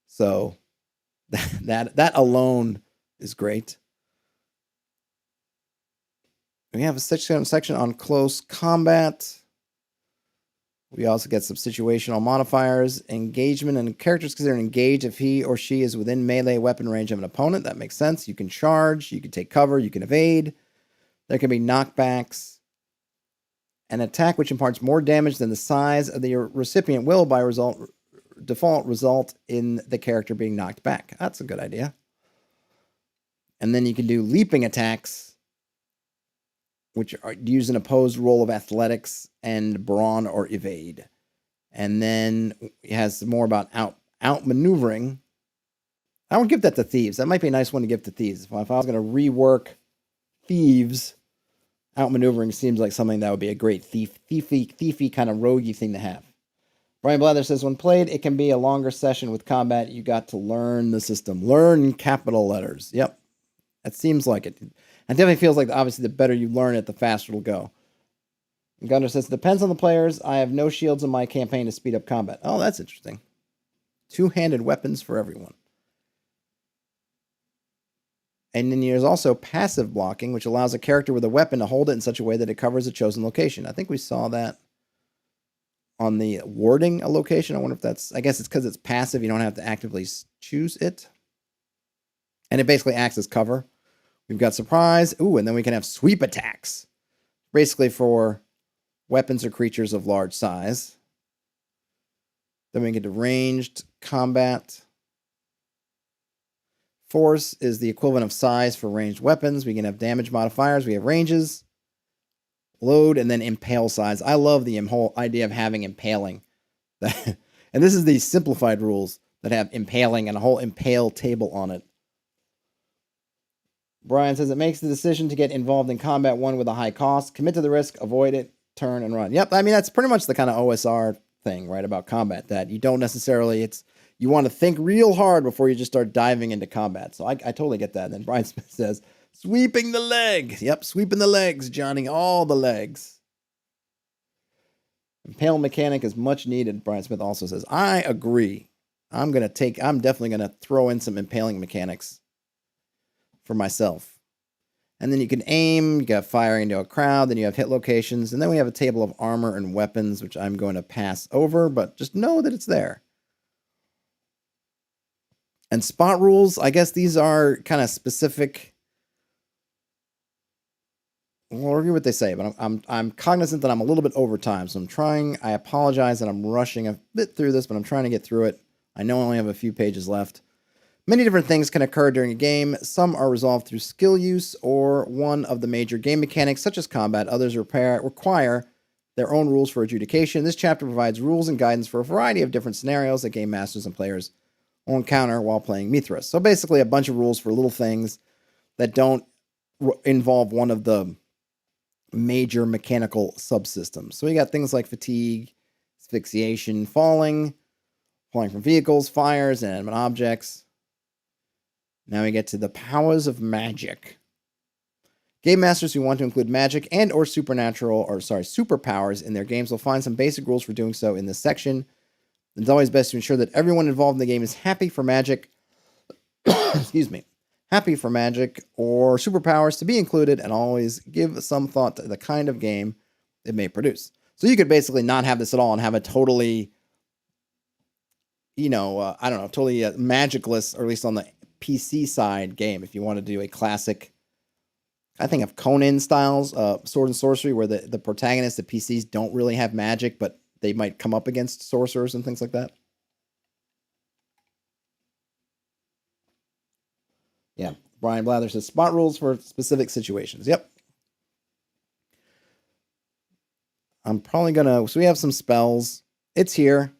So that alone is great. We have a section on close combat. We also get some situational modifiers, engagement, and characters considered engaged if he or she is within melee weapon range of an opponent. That makes sense. You can charge, you can take cover, you can evade. There can be knockbacks. An attack which imparts more damage than the size of the recipient will, by default, result in the character being knocked back. That's a good idea. And then you can do leaping attacks, which use an opposed roll of athletics and brawn or evade. And then it has more about outmaneuvering. I would give that to thieves. That might be a nice one to give to thieves. If I was going to rework thieves, outmaneuvering seems like something that would be a great thiefy kind of roguey thing to have. Brian Blather says, when played, it can be a longer session with combat. You got to learn the system. Learn capital letters. Yep. That seems like it. It definitely feels like, obviously, the better you learn it, the faster it'll go. And Gunnar says, it depends on the players. I have no shields in my campaign to speed up combat. Oh, that's interesting. 2-handed weapons for everyone. And then there's also passive blocking, which allows a character with a weapon to hold it in such a way that it covers a chosen location. I think we saw that on the warding a location. I wonder if I guess it's because it's passive. You don't have to actively choose it. And it basically acts as cover. We've got surprise. Ooh, and then we can have sweep attacks. Basically for weapons or creatures of large size. Then we get to ranged combat. Force is the equivalent of size for ranged weapons. We can have damage modifiers. We have ranges. Load, and then impale size. I love the whole idea of having impaling. And this is the simplified rules that have impaling and a whole impale table on it. Brian says, it makes the decision to get involved in combat one with a high cost. Commit to the risk, avoid it, turn, and run. Yep, I mean, that's pretty much the kind of OSR thing, right, about combat, that you don't necessarily, you want to think real hard before you just start diving into combat. So I totally get that. And then Brian Smith says, sweeping the leg. Yep, sweeping the legs, Johnny. All the legs. Impale mechanic is much needed, Brian Smith also says. I agree. I'm definitely going to throw in some impaling mechanics for myself. And then you can aim, you got firing into a crowd, then you have hit locations, and then we have a table of armor and weapons, which I'm going to pass over, but just know that it's there. And spot rules, I guess these are kind of specific. We'll review what they say, but I'm cognizant that I'm a little bit over time, so I apologize that I'm rushing a bit through this, but I'm trying to get through it. I know I only have a few pages left. Many different things can occur during a game. Some are resolved through skill use or one of the major game mechanics, such as combat. Others require their own rules for adjudication. This chapter provides rules and guidance for a variety of different scenarios that game masters and players will encounter while playing Mythras. So basically a bunch of rules for little things that don't involve one of the major mechanical subsystems. So we got things like fatigue, asphyxiation, falling from vehicles, fires, and inanimate objects. Now we get to the powers of magic. Game masters who want to include magic and or superpowers in their games will find some basic rules for doing so in this section. It's always best to ensure that everyone involved in the game is happy for magic. Excuse me. Happy for magic or superpowers to be included, and always give some thought to the kind of game it may produce. So you could basically not have this at all and have a totally, totally magicless, or at least on the PC side game. If you want to do a classic, I think of Conan styles, sword and sorcery, where the protagonists, the PCs, don't really have magic, but they might come up against sorcerers and things like that. Yeah, Brian Blather says spot rules for specific situations. Yep. So we have some spells. It's here.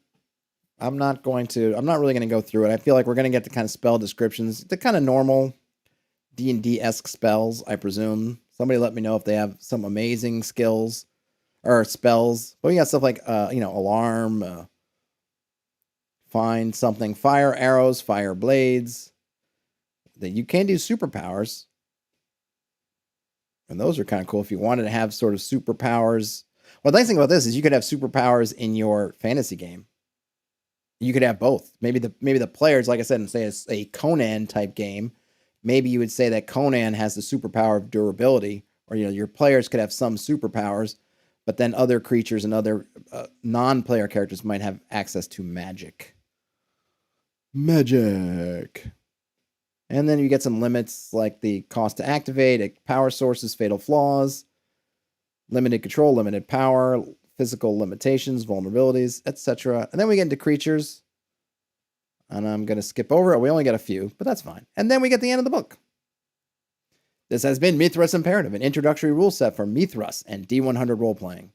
I'm not really going to go through it. I feel like we're going to get the kind of spell descriptions, the kind of normal D&D-esque spells, I presume. Somebody let me know if they have some amazing skills or spells. But we got stuff like, alarm, find something, fire arrows, fire blades. That you can do superpowers. And those are kind of cool if you wanted to have sort of superpowers. Well, the nice thing about this is you could have superpowers in your fantasy game. You could have both. Maybe the players, like I said, and say it's a Conan type game, maybe you would say that Conan has the superpower of durability, or your players could have some superpowers, but then other creatures and other non-player characters might have access to magic. Magic. And then you get some limits like the cost to activate, power sources, fatal flaws, limited control, limited power, physical limitations, vulnerabilities, etc. And then we get into creatures. And I'm going to skip over it. We only got a few, but that's fine. And then we get the end of the book. This has been Mythras Imperative, an introductory rule set for Mythras and D100 role-playing.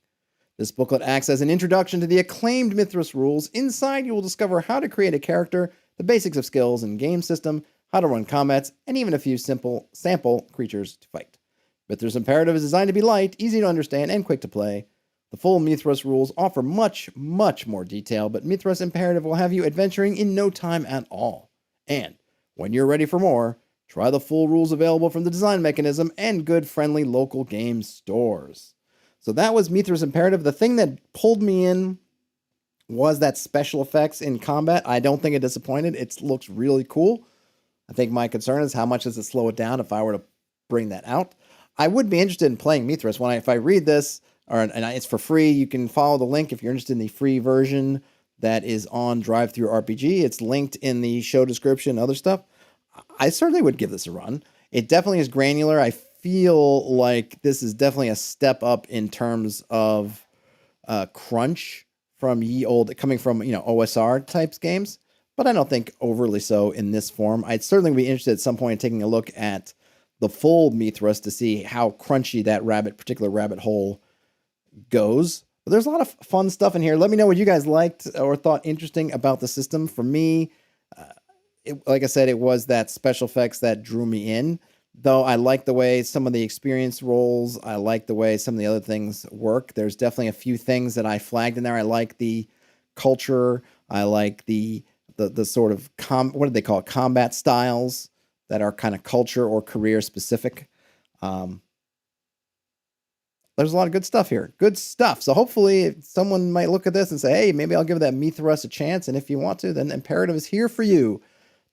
This booklet acts as an introduction to the acclaimed Mythras rules. Inside, you will discover how to create a character, the basics of skills and game system, how to run combats, and even a few simple sample creatures to fight. Mythras Imperative is designed to be light, easy to understand, and quick to play. The full Mythras rules offer much, much more detail, but Mythras Imperative will have you adventuring in no time at all. And when you're ready for more, try the full rules available from the design mechanism and good, friendly local game stores. So that was Mythras Imperative. The thing that pulled me in was that special effects in combat. I don't think it disappointed. It looks really cool. I think my concern is how much does it slow it down if I were to bring that out. I would be interested in playing Mythras. If I read this, and it's for free, you can follow the link if you're interested in the free version that is on DriveThruRPG. It's linked in the show description and other stuff. I certainly would give this a run. It definitely is granular. I feel like this is definitely a step up in terms of crunch from coming from OSR types games, but I don't think overly so in this form. I'd certainly be interested at some point in taking a look at the full Mythras to see how crunchy that particular rabbit hole goes. But there's a lot of fun stuff in here. Let me know what you guys liked or thought interesting about the system. For me, like I said, it was that special effects that drew me in. Though I like the way some of the experience rolls, I like the way some of the other things work. There's definitely a few things that I flagged in there. I like the culture. I like the the sort of what do they call it? Combat styles that are kind of culture or career specific. There's a lot of good stuff here. Good stuff. So hopefully someone might look at this and say, hey, maybe I'll give that Mythras a chance. And if you want to, then Imperative is here for you.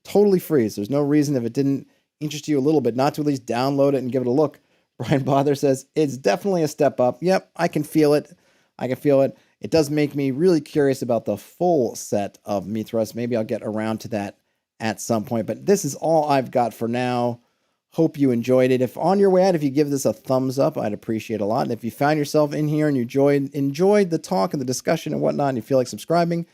Totally free. So there's no reason, if it didn't interest you a little bit, not to at least download it and give it a look. Brian Bother says, it's definitely a step up. Yep, I can feel it. I can feel it. It does make me really curious about the full set of Mythras. Maybe I'll get around to that at some point. But this is all I've got for now. Hope you enjoyed it. If on your way out, if you give this a thumbs up, I'd appreciate it a lot. And if you found yourself in here and you enjoyed the talk and the discussion and whatnot, and you feel like subscribing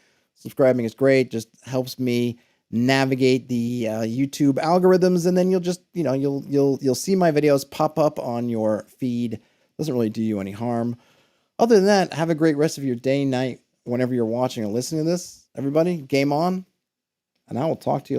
is great. Just helps me navigate the YouTube algorithms, and then you'll just, you'll see my videos pop up on your feed. Doesn't really do you any harm. Other than that, have a great rest of your day, night, whenever you're watching or listening to this. Everybody, game on, and I will talk to you later.